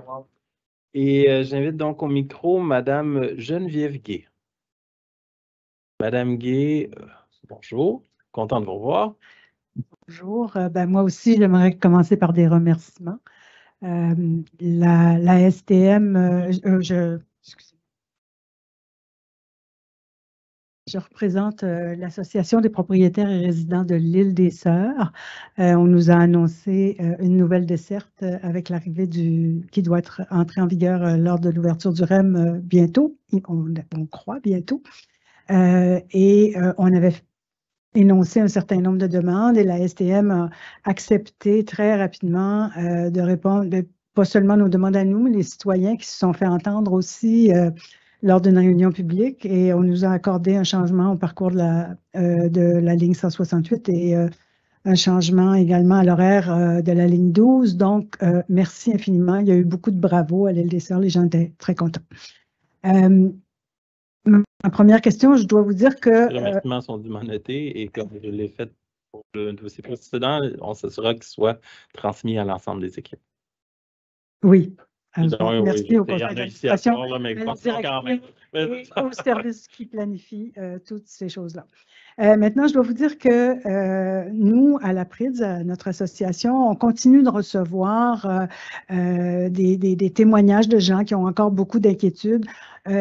Et j'invite donc au micro Mme Geneviève Gay. Madame Gay, bonjour. Content de vous revoir. Bonjour. Moi aussi, j'aimerais commencer par des remerciements. La STM, je représente l'Association des propriétaires et résidents de l'île des Sœurs. On nous a annoncé une nouvelle desserte avec l'arrivée qui doit être entrée en vigueur lors de l'ouverture du REM bientôt. On croit bientôt. On avait énoncé un certain nombre de demandes et la STM a accepté très rapidement de répondre, pas seulement nos demandes à nous, mais les citoyens qui se sont fait entendre aussi lors d'une réunion publique, et on nous a accordé un changement au parcours de la ligne 168 et un changement également à l'horaire de la ligne 12. Donc, merci infiniment. Il y a eu beaucoup de bravo à l'île des Sœurs. Les gens étaient très contents. Ma première question, je dois vous dire que… Les remerciements sont dûment notés et comme je l'ai fait pour le dossier précédent, on s'assurera qu'ils soient transmis à l'ensemble des équipes. Oui. Merci au conseil d'administration, à la direction et au service qui planifie toutes ces choses-là. Maintenant, je dois vous dire que nous, à la PRIDS, à notre association, on continue de recevoir des témoignages de gens qui ont encore beaucoup d'inquiétudes.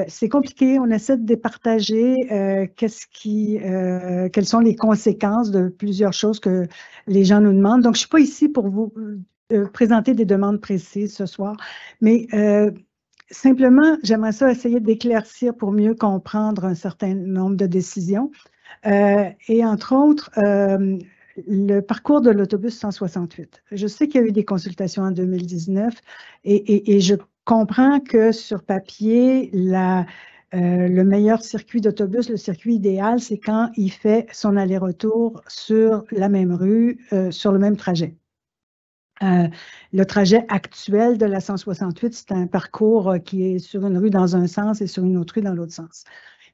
C'est compliqué, on essaie de départager quelles sont les conséquences de plusieurs choses que les gens nous demandent. Donc, je ne suis pas ici pour vous présenter des demandes précises ce soir, mais simplement, j'aimerais ça essayer d'éclaircir pour mieux comprendre un certain nombre de décisions. Et entre autres, le parcours de l'autobus 168. Je sais qu'il y a eu des consultations en 2019 et je comprends que sur papier, le meilleur circuit d'autobus, le circuit idéal, c'est quand il fait son aller-retour sur la même rue, sur le même trajet. Le trajet actuel de la 168, c'est un parcours qui est sur une rue dans un sens et sur une autre rue dans l'autre sens.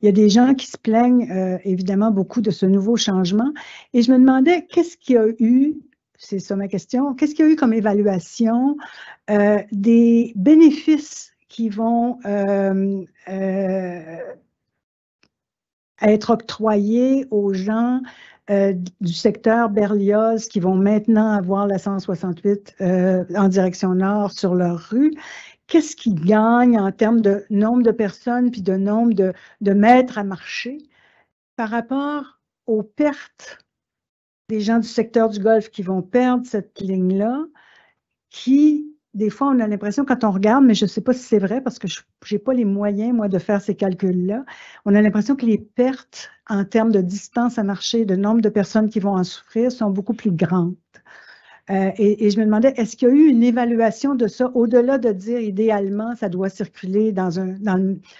Il y a des gens qui se plaignent évidemment beaucoup de ce nouveau changement et je me demandais qu'est-ce qu'il y a eu, c'est ça ma question, qu'est-ce qu'il y a eu comme évaluation des bénéfices qui vont être octroyés aux gens du secteur Berlioz qui vont maintenant avoir la 168 en direction nord sur leur rue. Qu'est-ce qu'ils gagnent en termes de nombre de personnes puis de nombre de mètres à marcher par rapport aux pertes des gens du secteur du Golfe qui vont perdre cette ligne-là, qui, des fois, on a l'impression, quand on regarde, mais je ne sais pas si c'est vrai parce que je n'ai pas les moyens, moi, de faire ces calculs-là, on a l'impression que les pertes en termes de distance à marcher, de nombre de personnes qui vont en souffrir sont beaucoup plus grandes. Et je me demandais, est-ce qu'il y a eu une évaluation de ça, au-delà de dire idéalement, ça doit circuler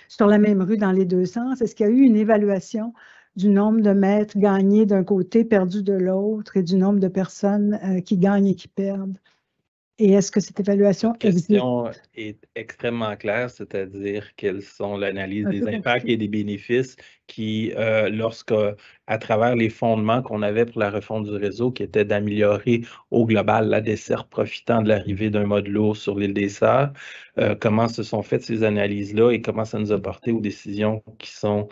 sur la même rue dans les deux sens? Est-ce qu'il y a eu une évaluation du nombre de mètres gagnés d'un côté, perdus de l'autre, et du nombre de personnes qui gagnent et qui perdent? Et est-ce que cette évaluation existe? La question est extrêmement claire, c'est-à-dire quelles sont l'analyse des impacts et des bénéfices qui, à travers les fondements qu'on avait pour la refonte du réseau, qui était d'améliorer au global la desserte profitant de l'arrivée d'un mode lourd sur l'île des Sœurs, comment se sont faites ces analyses-là et comment ça nous a porté aux décisions qui sont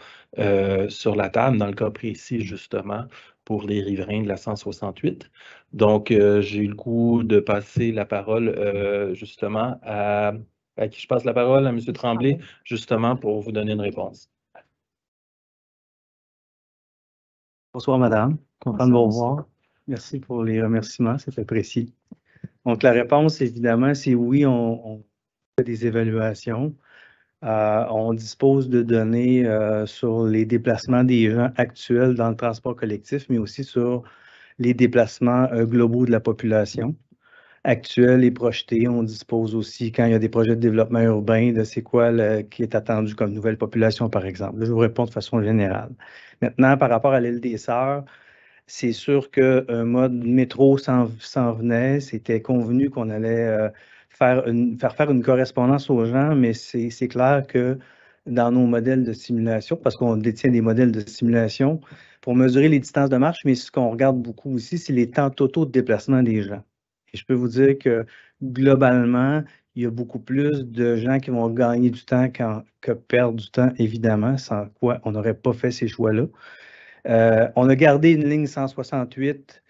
sur la table, dans le cas précis, justement, pour les riverains de la 168. Donc, j'ai eu le goût de passer la parole justement à qui je passe la parole? À M. Tremblay, justement, pour vous donner une réponse. Bonsoir, madame. Content de vous revoir. Merci pour les remerciements, c'est précis. Donc, la réponse, évidemment, c'est oui, on fait des évaluations. On dispose de données sur les déplacements des gens actuels dans le transport collectif, mais aussi sur les déplacements globaux de la population actuelle et projetée. On dispose aussi, quand il y a des projets de développement urbain, de c'est quoi qui est attendu comme nouvelle population, par exemple. Là, je vous réponds de façon générale. Maintenant, par rapport à l'île des Sœurs, c'est sûr qu'un mode métro s'en venait. C'était convenu qu'on allait faire une correspondance aux gens, mais c'est clair que dans nos modèles de simulation, parce qu'on détient des modèles de simulation, pour mesurer les distances de marche, mais ce qu'on regarde beaucoup aussi, c'est les temps totaux de déplacement des gens. Et je peux vous dire que globalement, il y a beaucoup plus de gens qui vont gagner du temps que perdre du temps, évidemment, sans quoi on n'aurait pas fait ces choix-là. On a gardé une ligne 168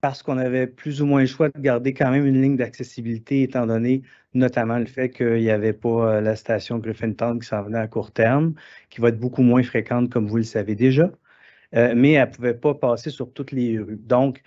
parce qu'on avait plus ou moins le choix de garder quand même une ligne d'accessibilité, étant donné notamment le fait qu'il n'y avait pas la station Griffintown qui s'en venait à court terme, qui va être beaucoup moins fréquente, comme vous le savez déjà. Mais elle ne pouvait pas passer sur toutes les rues. Donc,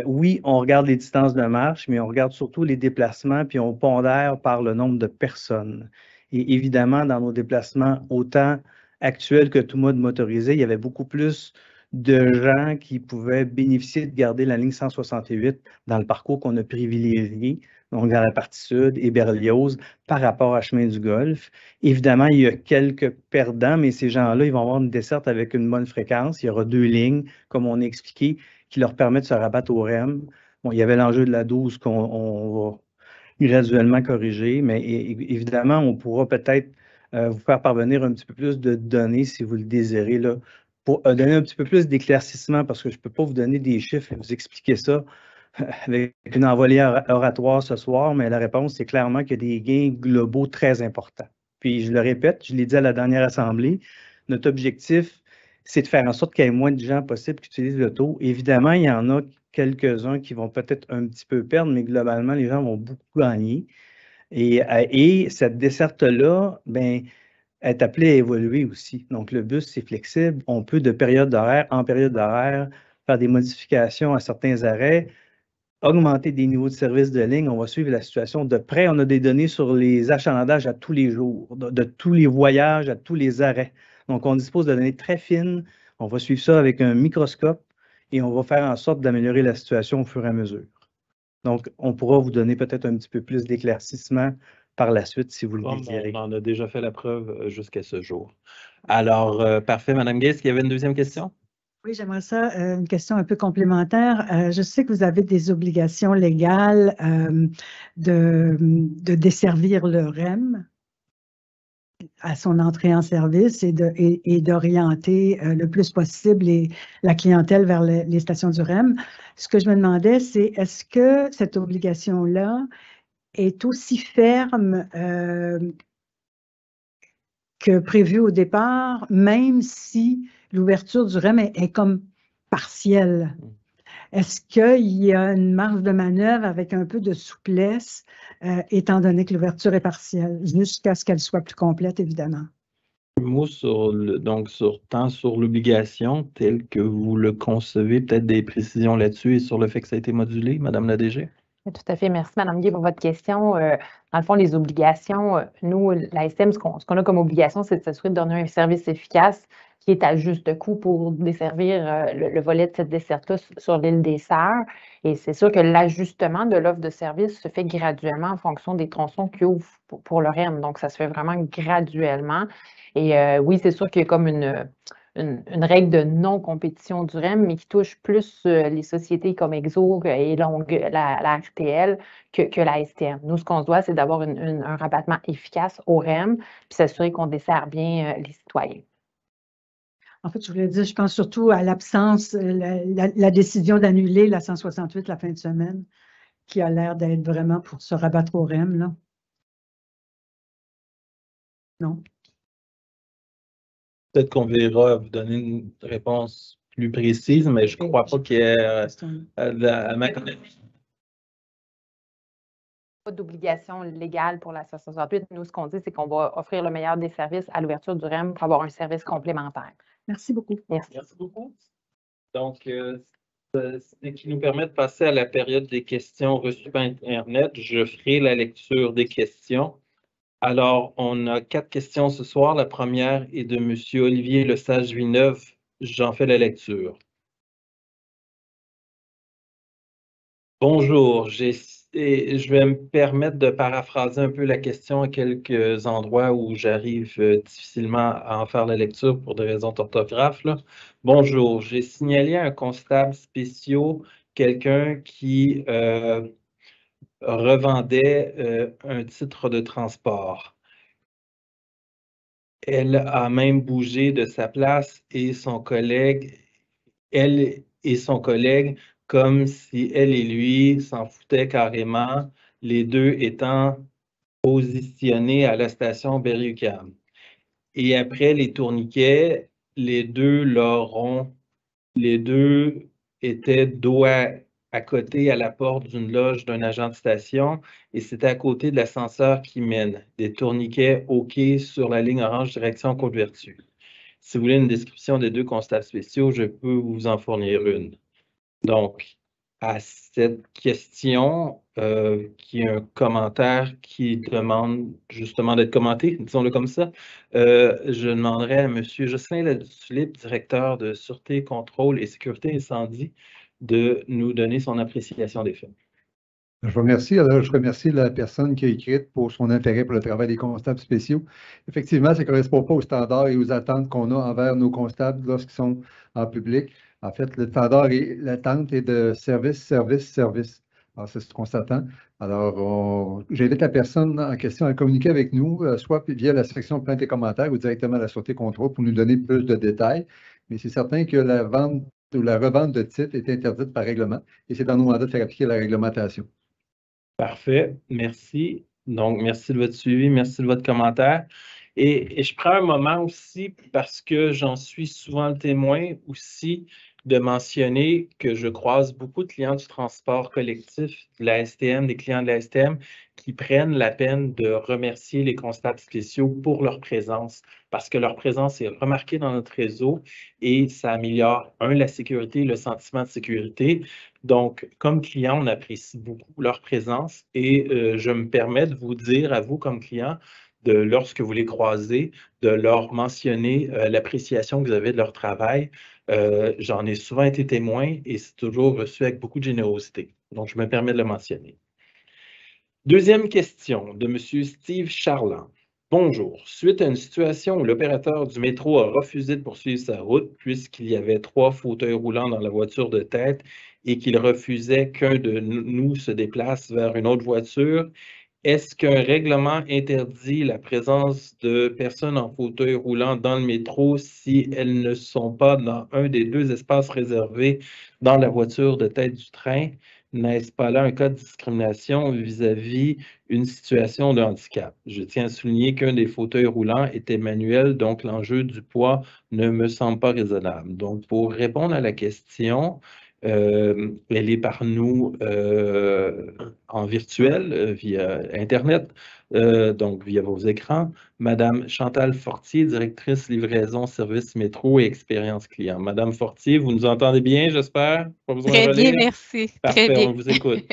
oui, on regarde les distances de marche, mais on regarde surtout les déplacements, puis on pondère par le nombre de personnes. Et évidemment, dans nos déplacements, autant actuels que tout mode motorisé, il y avait beaucoup plus de gens qui pouvaient bénéficier de garder la ligne 168 dans le parcours qu'on a privilégié, donc dans la partie sud et Berlioz, par rapport à Chemin du Golfe. Évidemment, il y a quelques perdants, mais ces gens-là, ils vont avoir une desserte avec une bonne fréquence. Il y aura 2 lignes, comme on a expliqué, qui leur permettent de se rabattre au REM. Bon, il y avait l'enjeu de la 12 qu'on va graduellement corriger, mais évidemment, on pourra peut-être vous faire parvenir un petit peu plus de données si vous le désirez, là, pour donner un petit peu plus d'éclaircissement, parce que je ne peux pas vous donner des chiffres et vous expliquer ça avec une envolée oratoire ce soir, mais la réponse, c'est clairement qu'il y a des gains globaux très importants. Puis, je le répète, je l'ai dit à la dernière assemblée, notre objectif, c'est de faire en sorte qu'il y ait moins de gens possible qui utilisent l'auto. Évidemment, il y en a quelques-uns qui vont peut-être un petit peu perdre, mais globalement, les gens vont beaucoup gagner. Et cette desserte-là, ben, est appelée à évoluer aussi. Donc, le bus, c'est flexible. On peut, de période d'horaire en période d'horaire, faire des modifications à certains arrêts, augmenter des niveaux de service de ligne. On va suivre la situation de près. On a des données sur les achalandages à tous les jours, de tous les voyages, à tous les arrêts. Donc, on dispose de données très fines. On va suivre ça avec un microscope et on va faire en sorte d'améliorer la situation au fur et à mesure. Donc, on pourra vous donner peut-être un petit peu plus d'éclaircissement par la suite, si vous le désirez. On en a déjà fait la preuve jusqu'à ce jour. Alors, parfait. Madame Gay, est-ce qu'il y avait une deuxième question? Oui, j'aimerais ça, une question un peu complémentaire. Je sais que vous avez des obligations légales de desservir le REM à son entrée en service et d'orienter le plus possible la clientèle vers les stations du REM. Ce que je me demandais, c'est est-ce que cette obligation-là est aussi ferme que prévu au départ, même si l'ouverture du REM est comme partielle? Est-ce qu'il y a une marge de manœuvre avec un peu de souplesse, étant donné que l'ouverture est partielle, jusqu'à ce qu'elle soit plus complète, évidemment? Mot tant sur l'obligation telle que vous le concevez, peut-être des précisions là-dessus et sur le fait que ça a été modulé, Madame la DG? Tout à fait. Merci, Mme Guy, pour votre question. Dans le fond, les obligations, nous, la STM, ce qu'on a comme obligation, c'est de s'assurer de donner un service efficace qui est à juste coût pour desservir le volet de cette desserte-là sur l'île des Sœurs. Et c'est sûr que l'ajustement de l'offre de service se fait graduellement en fonction des tronçons qui ouvrent pour le REM. Donc, ça se fait vraiment graduellement. Et oui, c'est sûr qu'il y a comme une règle de non-compétition du REM, mais qui touche plus les sociétés comme Exo et la RTL que la STM. Nous, ce qu'on se doit, c'est d'avoir un rabattement efficace au REM, puis s'assurer qu'on dessert bien les citoyens. En fait, je voulais dire, je pense surtout à l'absence, la décision d'annuler la 168 la fin de semaine, qui a l'air d'être vraiment pour se rabattre au REM, là. Non? Peut-être qu'on verra vous donner une réponse plus précise, mais je ne crois pas qu'il y ait à ma connaissance. Pas d'obligation légale pour la 168. Nous, ce qu'on dit, c'est qu'on va offrir le meilleur des services à l'ouverture du REM pour avoir un service complémentaire. Merci beaucoup. Merci. Merci beaucoup. Donc, ce qui nous permet de passer à la période des questions reçues par Internet. Je ferai la lecture des questions. Alors, on a 4 questions ce soir. La première est de M. Olivier Lesage-Villeneuve. J'en fais la lecture. Bonjour, je vais me permettre de paraphraser un peu la question à quelques endroits où j'arrive difficilement à en faire la lecture pour des raisons d'orthographe. Bonjour, j'ai signalé à un constable spécial quelqu'un qui revendait un titre de transport. Elle a même bougé de sa place et son collègue, elle et son collègue, comme si elle et lui s'en foutaient carrément, les deux étant positionnés à la station Berry-UQAM. Et après les tourniquets, les deux leur ont Les deux étaient dos à côté à la porte d'une loge d'un agent de station et c'était à côté de l'ascenseur qui mène. Des tourniquets OK sur la ligne orange direction Côte-Vertu. Si vous voulez une description des deux constats spéciaux, je peux vous en fournir une. Donc, à cette question, qui est un commentaire qui demande justement d'être commenté, disons-le comme ça, je demanderai à M. Jocelyn Latulippe, directeur de Sûreté, Contrôle et Sécurité Incendie, de nous donner son appréciation des faits. Je vous remercie. Alors, je remercie la personne qui a écrit pour son intérêt pour le travail des constables spéciaux. Effectivement, ça ne correspond pas aux standards et aux attentes qu'on a envers nos constables lorsqu'ils sont en public. En fait, le standard et l'attente est de service, service, service. Alors, c'est ce qu'on s'attend. Alors, j'invite la personne en question à communiquer avec nous, soit via la section plaintes et commentaires ou directement à la Sûreté Contrôle pour nous donner plus de détails. Mais c'est certain que la vente ou la revente de titres est interdite par règlement et c'est dans nos mandats de faire appliquer la réglementation. Parfait, merci. Donc, merci de votre suivi, merci de votre commentaire. Et je prends un moment aussi, parce que j'en suis souvent le témoin, aussi de mentionner que je croise beaucoup de clients du transport collectif, de la STM, des clients de la STM, qui prennent la peine de remercier les constables spéciaux pour leur présence, parce que leur présence est remarquée dans notre réseau et ça améliore, la sécurité, le sentiment de sécurité. Donc, comme client, on apprécie beaucoup leur présence et je me permets de vous dire à vous comme client, lorsque vous les croisez, de leur mentionner l'appréciation que vous avez de leur travail. J'en ai souvent été témoin et c'est toujours reçu avec beaucoup de générosité. Donc, je me permets de le mentionner. Deuxième question de M. Steve Charland. Bonjour. Suite à une situation où l'opérateur du métro a refusé de poursuivre sa route puisqu'il y avait 3 fauteuils roulants dans la voiture de tête et qu'il refusait qu'un de nous se déplace vers une autre voiture, est-ce qu'un règlement interdit la présence de personnes en fauteuil roulant dans le métro si elles ne sont pas dans un des 2 espaces réservés dans la voiture de tête du train? N'est-ce pas là un cas de discrimination vis-à-vis une situation de handicap? Je tiens à souligner qu'un des fauteuils roulants était manuel, donc l'enjeu du poids ne me semble pas raisonnable. Donc, pour répondre à la question, elle est par nous en virtuel, via Internet, donc via vos écrans. Madame Chantal Fortier, directrice livraison, service métro et expérience client. Madame Fortier, vous nous entendez bien, j'espère? Pas besoin de Très bien, relire? merci. Parfait, Très bien. on vous écoute.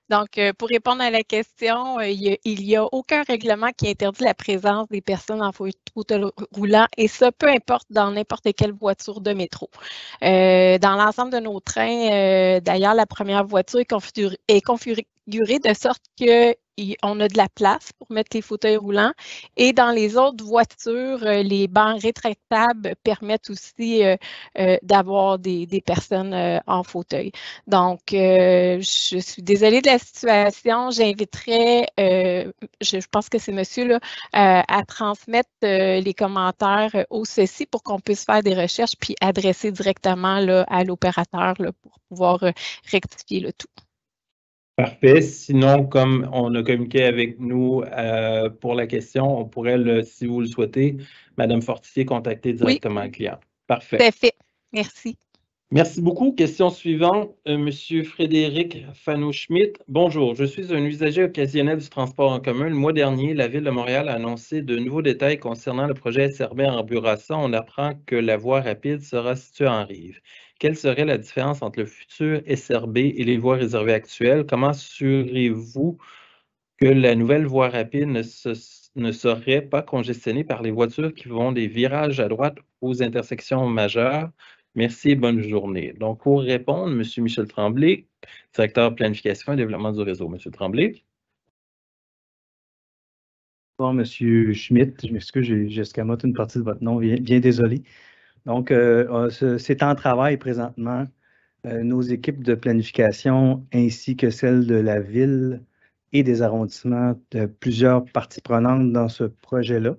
Donc, pour répondre à la question, il n'y a aucun règlement qui interdit la présence des personnes en fauteuil roulant et ça, peu importe dans n'importe quelle voiture de métro. Dans l'ensemble de nos trains, d'ailleurs, la première voiture est configurée de sorte qu'on a de la place pour mettre les fauteuils roulants et dans les autres voitures, les bancs rétractables permettent aussi d'avoir des personnes en fauteuil. Donc, je suis désolée de la situation. J'inviterais, je pense que c'est monsieur là, à transmettre les commentaires au CECI pour qu'on puisse faire des recherches puis adresser directement là, à l'opérateur pour pouvoir rectifier le tout. Parfait. Sinon, comme on a communiqué avec nous pour la question, on pourrait, si vous le souhaitez, Madame Fortier, contacter directement le client. Parfait. Tout à fait. Merci. Merci beaucoup. Question suivante, Monsieur Frédéric Fano-Schmidt. Bonjour, je suis un usager occasionnel du transport en commun. Le mois dernier, la Ville de Montréal a annoncé de nouveaux détails concernant le projet SRB en Bourassa. On apprend que la voie rapide sera située en rive. Quelle serait la différence entre le futur SRB et les voies réservées actuelles? Comment assurez-vous que la nouvelle voie rapide ne serait pas congestionnée par les voitures qui vont des virages à droite aux intersections majeures? Merci et bonne journée. Donc, pour répondre, M. Michel Tremblay, directeur planification et développement du réseau. M. Tremblay. Bon, M. Schmidt, je m'excuse, j'ai escamoté une partie de votre nom, bien désolé. Donc, c'est en travail présentement. Nos équipes de planification ainsi que celles de la ville et des arrondissements de plusieurs parties prenantes dans ce projet-là.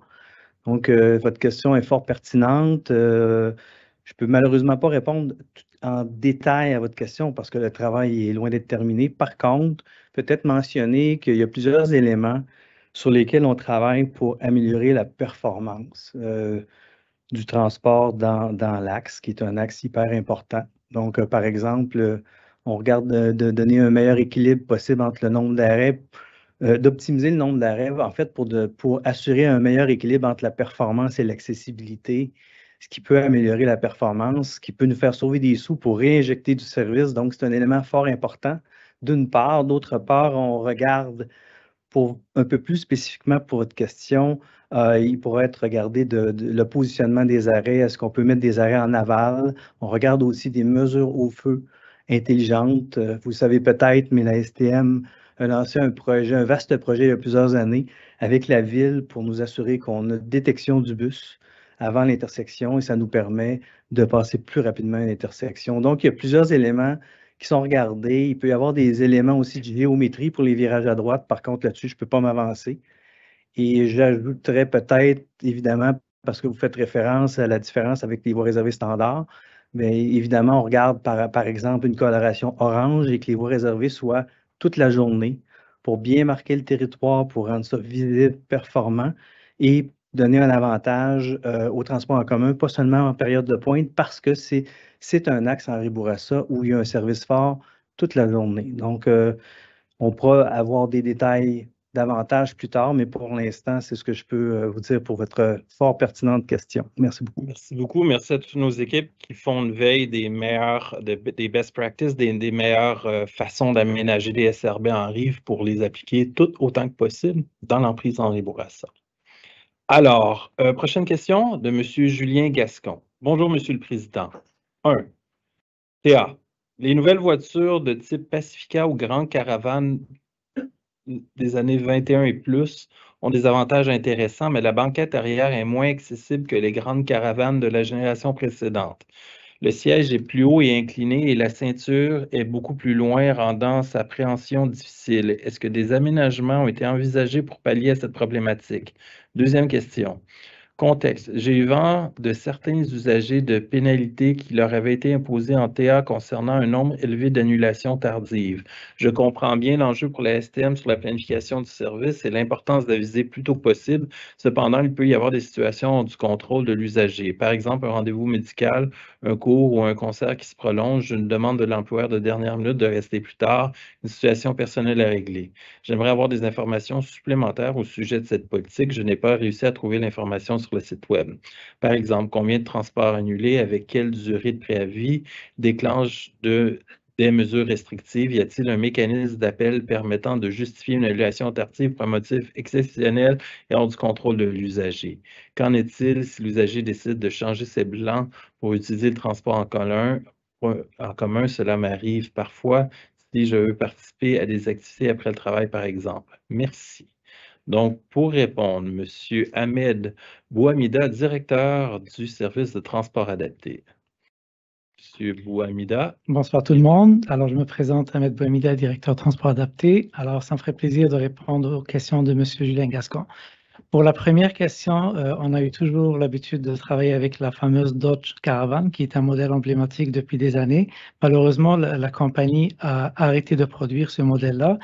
Donc, votre question est fort pertinente. Je ne peux malheureusement pas répondre en détail à votre question parce que le travail est loin d'être terminé. Par contre, peut-être mentionner qu'il y a plusieurs éléments sur lesquels on travaille pour améliorer la performance. du transport dans l'axe, qui est un axe hyper important. Donc, par exemple, on regarde de donner un meilleur équilibre possible entre le nombre d'arrêts, d'optimiser le nombre d'arrêts, en fait, pour assurer un meilleur équilibre entre la performance et l'accessibilité, ce qui peut améliorer la performance, ce qui peut nous faire sauver des sous pour réinjecter du service. Donc, c'est un élément fort important, d'une part. D'autre part, on regarde pour un peu plus spécifiquement pour votre question, il pourrait être regardé le positionnement des arrêts. Est-ce qu'on peut mettre des arrêts en aval? On regarde aussi des mesures au feu intelligentes. Vous savez peut-être, mais la STM a lancé un vaste projet il y a plusieurs années avec la ville pour nous assurer qu'on a détection du bus avant l'intersection et ça nous permet de passer plus rapidement à l'intersection. Donc, il y a plusieurs éléments qui sont regardés. Il peut y avoir des éléments aussi de géométrie pour les virages à droite. Par contre, là-dessus, je ne peux pas m'avancer. Et j'ajouterais peut-être, évidemment, parce que vous faites référence à la différence avec les voies réservées standards, mais évidemment, on regarde par exemple une coloration orange et que les voies réservées soient toute la journée pour bien marquer le territoire, pour rendre ça visible, performant et donner un avantage au transport en commun, pas seulement en période de pointe, parce que c'est un axe Henri Bourassa où il y a un service fort toute la journée. Donc, on pourra avoir des détails davantage plus tard, mais pour l'instant, c'est ce que je peux vous dire pour votre fort pertinente question. Merci beaucoup. Merci beaucoup. Merci à toutes nos équipes qui font une veille des des best practices, des meilleures façons d'aménager des SRB en rive pour les appliquer toutes autant que possible dans l'emprise Henri Bourassa. Alors, prochaine question de M. Julien Gascon. Bonjour, M. le Président. 1. TA. Les nouvelles voitures de type Pacifica ou Grande Caravane des années 21 et plus ont des avantages intéressants, mais la banquette arrière est moins accessible que les grandes caravanes de la génération précédente. Le siège est plus haut et incliné et la ceinture est beaucoup plus loin, rendant sa préhension difficile. Est-ce que des aménagements ont été envisagés pour pallier à cette problématique? Deuxième question. Contexte. J'ai eu vent de certains usagers de pénalités qui leur avaient été imposées en TA concernant un nombre élevé d'annulations tardives. Je comprends bien l'enjeu pour la STM sur la planification du service et l'importance d'aviser plus tôt que possible. Cependant, il peut y avoir des situations du contrôle de l'usager. Par exemple, un rendez-vous médical, un cours ou un concert qui se prolonge, une demande de l'employeur de dernière minute de rester plus tard, une situation personnelle à régler. J'aimerais avoir des informations supplémentaires au sujet de cette politique. Je n'ai pas réussi à trouver l'information sur le site web. Par exemple, combien de transports annulés, avec quelle durée de préavis, déclenche des mesures restrictives? Y a-t-il un mécanisme d'appel permettant de justifier une annulation tardive pour un motif exceptionnel et hors du contrôle de l'usager? Qu'en est-il si l'usager décide de changer ses blancs pour utiliser le transport en commun? Cela m'arrive parfois si je veux participer à des activités après le travail, par exemple. Merci. Donc, pour répondre, M. Ahmed Bouhamida, directeur du service de transport adapté. M. Bouhamida. Bonsoir tout le monde. Alors, je me présente, Ahmed Bouhamida, directeur transport adapté. Alors, ça me ferait plaisir de répondre aux questions de M. Julien Gascon. Pour la première question, on a eu toujours l'habitude de travailler avec la fameuse Dodge Caravan, qui est un modèle emblématique depuis des années. Malheureusement, la compagnie a arrêté de produire ce modèle-là.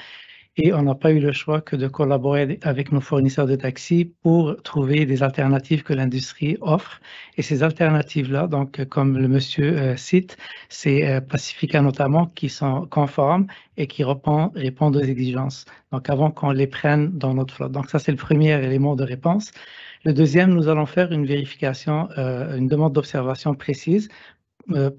Et on n'a pas eu le choix que de collaborer avec nos fournisseurs de taxis pour trouver des alternatives que l'industrie offre. Et ces alternatives-là, donc comme le monsieur cite, c'est Pacifica notamment, qui sont conformes et qui répondent aux exigences. Donc avant qu'on les prenne dans notre flotte. Donc ça, c'est le premier élément de réponse. Le deuxième, nous allons faire une vérification, une demande d'observation précise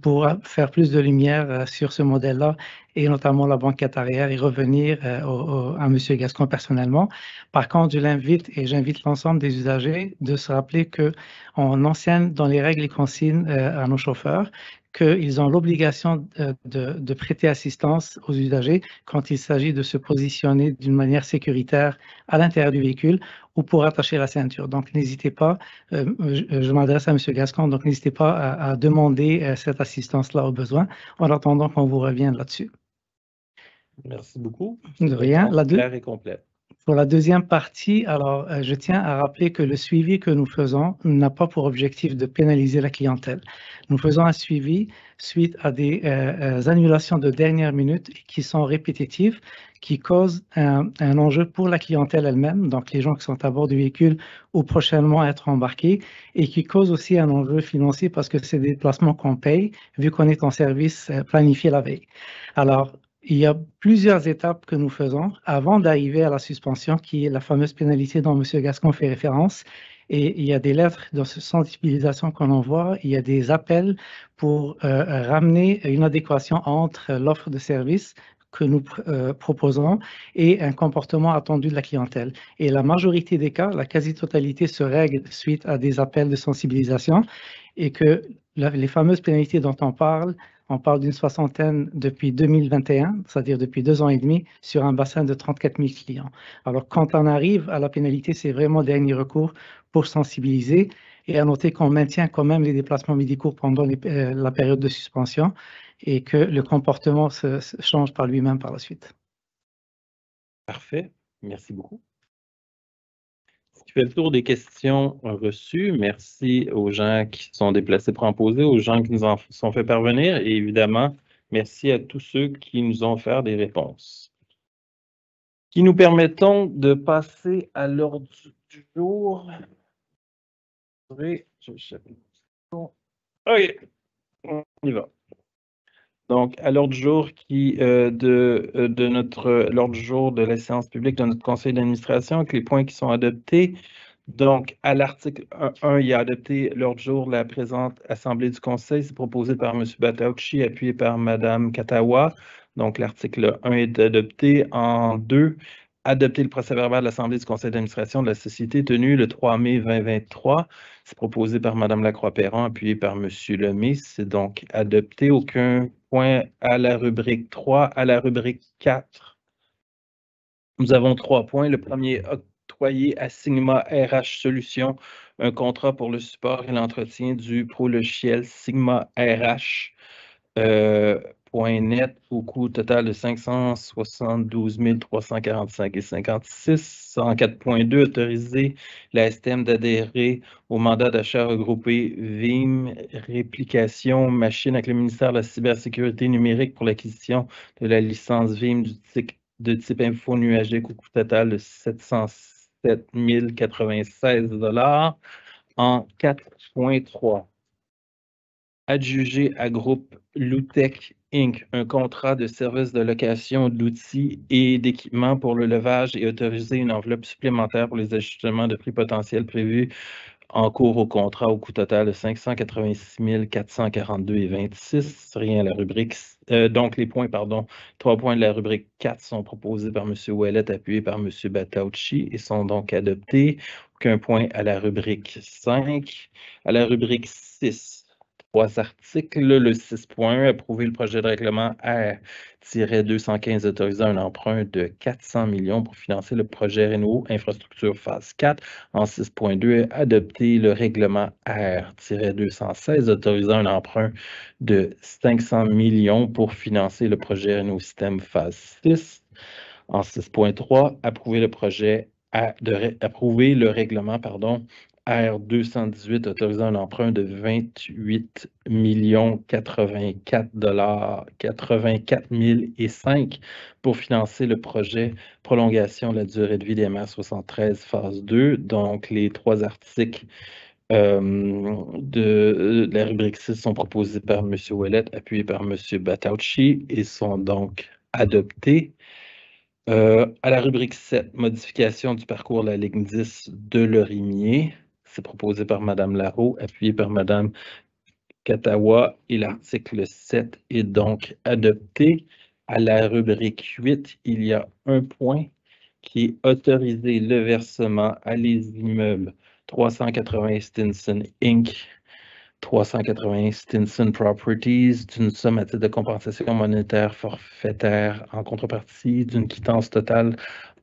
pour faire plus de lumière sur ce modèle-là et notamment la banquette arrière et revenir à M. Gascon personnellement. Par contre, je l'invite et j'invite l'ensemble des usagers de se rappeler qu'on enseigne dans les règles et consignes à nos chauffeurs qu'ils ont l'obligation de prêter assistance aux usagers quand il s'agit de se positionner d'une manière sécuritaire à l'intérieur du véhicule ou pour attacher la ceinture. Donc, n'hésitez pas, je m'adresse à M. Gascon, donc n'hésitez pas à demander cette assistance-là au besoin en attendant qu'on vous revienne là-dessus. Merci beaucoup. De rien. La claire et complète. Pour la deuxième partie, alors, je tiens à rappeler que le suivi que nous faisons n'a pas pour objectif de pénaliser la clientèle. Nous faisons un suivi suite à des annulations de dernière minute qui sont répétitives, qui causent un enjeu pour la clientèle elle-même, donc les gens qui sont à bord du véhicule ou prochainement être embarqués, et qui causent aussi un enjeu financier parce que c'est des déplacements qu'on paye, vu qu'on est en service planifié la veille. Alors, il y a plusieurs étapes que nous faisons avant d'arriver à la suspension, qui est la fameuse pénalité dont M. Gascon fait référence. Et il y a des lettres de sensibilisation qu'on envoie, il y a des appels pour ramener une adéquation entre l'offre de service que nous proposons et un comportement attendu de la clientèle. Et la majorité des cas, la quasi-totalité se règle suite à des appels de sensibilisation et que les fameuses pénalités dont on parle d'une soixantaine depuis 2021, c'est-à-dire depuis 2 ans et demi, sur un bassin de 34 000 clients. Alors, quand on arrive à la pénalité, c'est vraiment dernier recours pour sensibiliser et à noter qu'on maintient quand même les déplacements médicaux pendant la période de suspension et que le comportement se change par lui-même par la suite. Parfait. Merci beaucoup. Ce qui fait le tour des questions reçues. Merci aux gens qui sont déplacés pour en poser, aux gens qui nous en sont fait parvenir et évidemment, merci à tous ceux qui nous ont offert des réponses. Qui nous permettons de passer à l'ordre du jour. OK, on y va. Donc, à l'ordre du jour l'ordre du jour de la séance publique de notre conseil d'administration, avec les points qui sont adoptés. Donc, à l'article 1, il y a adopté l'ordre du jour de la présente assemblée du conseil. C'est proposé par M. Batauchi, appuyé par Mme Katawa. Donc, l'article 1 est adopté. En 2, adopter le procès-verbal de l'assemblée du conseil d'administration de la société tenue le 3 mai 2023. C'est proposé par Mme Lacroix-Perron, appuyé par M. Lemay. C'est donc adopté. Aucun point à la rubrique 3. À la rubrique 4, nous avons 3 points. Le premier, octroyer à Sigma RH Solutions un contrat pour le support et l'entretien du prologiciel Sigma RH .net au coût total de 572 345,56. En 4.2, autoriser la STM d'adhérer au mandat d'achat regroupé VIM Réplication Machine avec le ministère de la Cybersécurité numérique pour l'acquisition de la licence VIM de type info nuagique au coût total de 707 096 $. En 4.3, adjuger à groupe Loutech Inc. un contrat de service de location d'outils et d'équipements pour le levage et autoriser une enveloppe supplémentaire pour les ajustements de prix potentiels prévus en cours au contrat au coût total de 586 442,26. Rien à la rubrique. Donc, les points, 3 points de la rubrique 4 sont proposés par M. Ouellet, appuyés par M. Batauchi et sont donc adoptés. Aucun point à la rubrique 5. À la rubrique 6. 3 articles. Le 6.1, approuver le projet de règlement R-215 autorisant un emprunt de 400 millions pour financer le projet Réno Infrastructure phase 4. En 6.2, adopter le règlement R-216 autorisant un emprunt de 500 millions pour financer le projet Réno Système phase 6. En 6.3, approuver le règlement, R-218 autorisant un emprunt de 28 084 005 pour financer le projet prolongation de la durée de vie des MR73 phase 2. Donc, les 3 articles de la rubrique 6 sont proposés par M. Ouellet, appuyés par M. Batauchi et sont donc adoptés. À la rubrique 7, modification du parcours de la ligne 10 de Lorimier. C'est proposé par Mme Larreau, appuyé par Mme Katawa et l'article 7 est donc adopté. À la rubrique 8, il y a un point qui est autoriser le versement à les immeubles 380 Stinson Inc., 380 Stinson Properties d'une somme à titre de compensation monétaire forfaitaire en contrepartie d'une quittance totale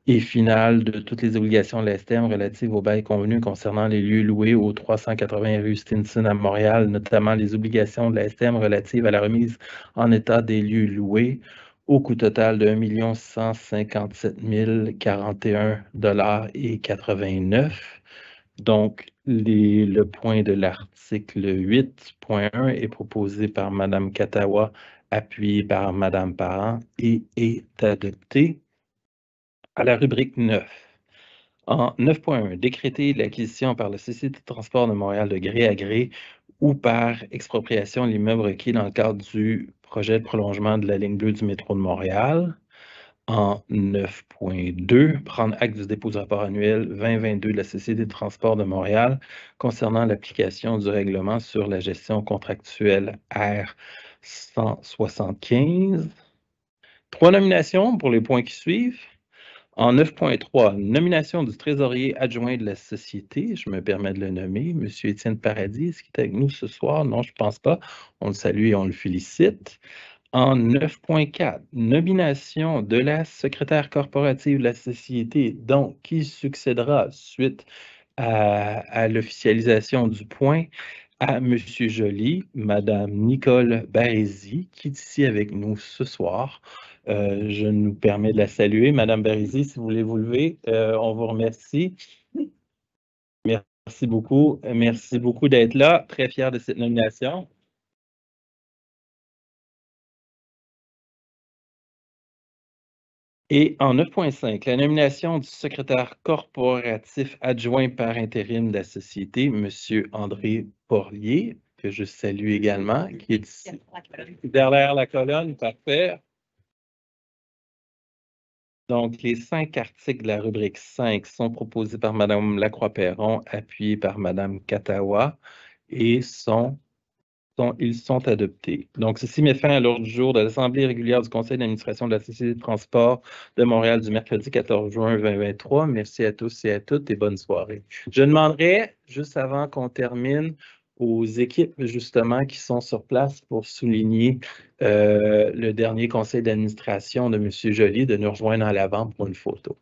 et finale de toutes les obligations de la STM relatives au bail convenu concernant les lieux loués aux 380 rue Stinson à Montréal, notamment les obligations de la STM relatives à la remise en état des lieux loués au coût total de 1 157 041,89 $. Donc, le point de l'article 8.1 est proposé par Mme Katawa, appuyé par Mme Parent et est adopté. À la rubrique 9. En 9.1, décréter l'acquisition par la Société de transport de Montréal de gré à gré ou par expropriation de l'immeuble requis dans le cadre du projet de prolongement de la ligne bleue du métro de Montréal. En 9.2, prendre acte du dépôt du rapport annuel 2022 de la Société de transport de Montréal concernant l'application du règlement sur la gestion contractuelle R175. 3 nominations pour les points qui suivent. En 9.3, nomination du trésorier adjoint de la Société. Je me permets de le nommer, M. Étienne Paradis. Est-ce qu'il est avec nous ce soir? Non, je ne pense pas. On le salue et on le félicite. En 9.4, nomination de la secrétaire corporative de la Société, donc qui succédera suite à l'officialisation du point à M. Joly, Mme Nicole Barézy, qui est ici avec nous ce soir. Je nous permets de la saluer. Mme Barézy, si vous voulez vous lever, on vous remercie. Merci beaucoup. Merci beaucoup d'être là. Très fier de cette nomination. Et en 9.5, la nomination du secrétaire corporatif adjoint par intérim de la Société, M. André Porlier, que je salue également, qui est ici, derrière la colonne, parfait. Donc, les 5 articles de la rubrique 5 sont proposés par Mme Lacroix-Perron, appuyés par Mme Katawa, et ils sont adoptés. Donc, ceci met fin à l'ordre du jour de l'Assemblée régulière du Conseil d'administration de la Société de transport de Montréal du mercredi 14 juin 2023. Merci à tous et à toutes et bonne soirée. Je demanderai, juste avant qu'on termine, aux équipes justement qui sont sur place pour souligner le dernier conseil d'administration de M. Joly de nous rejoindre à l'avant pour une photo.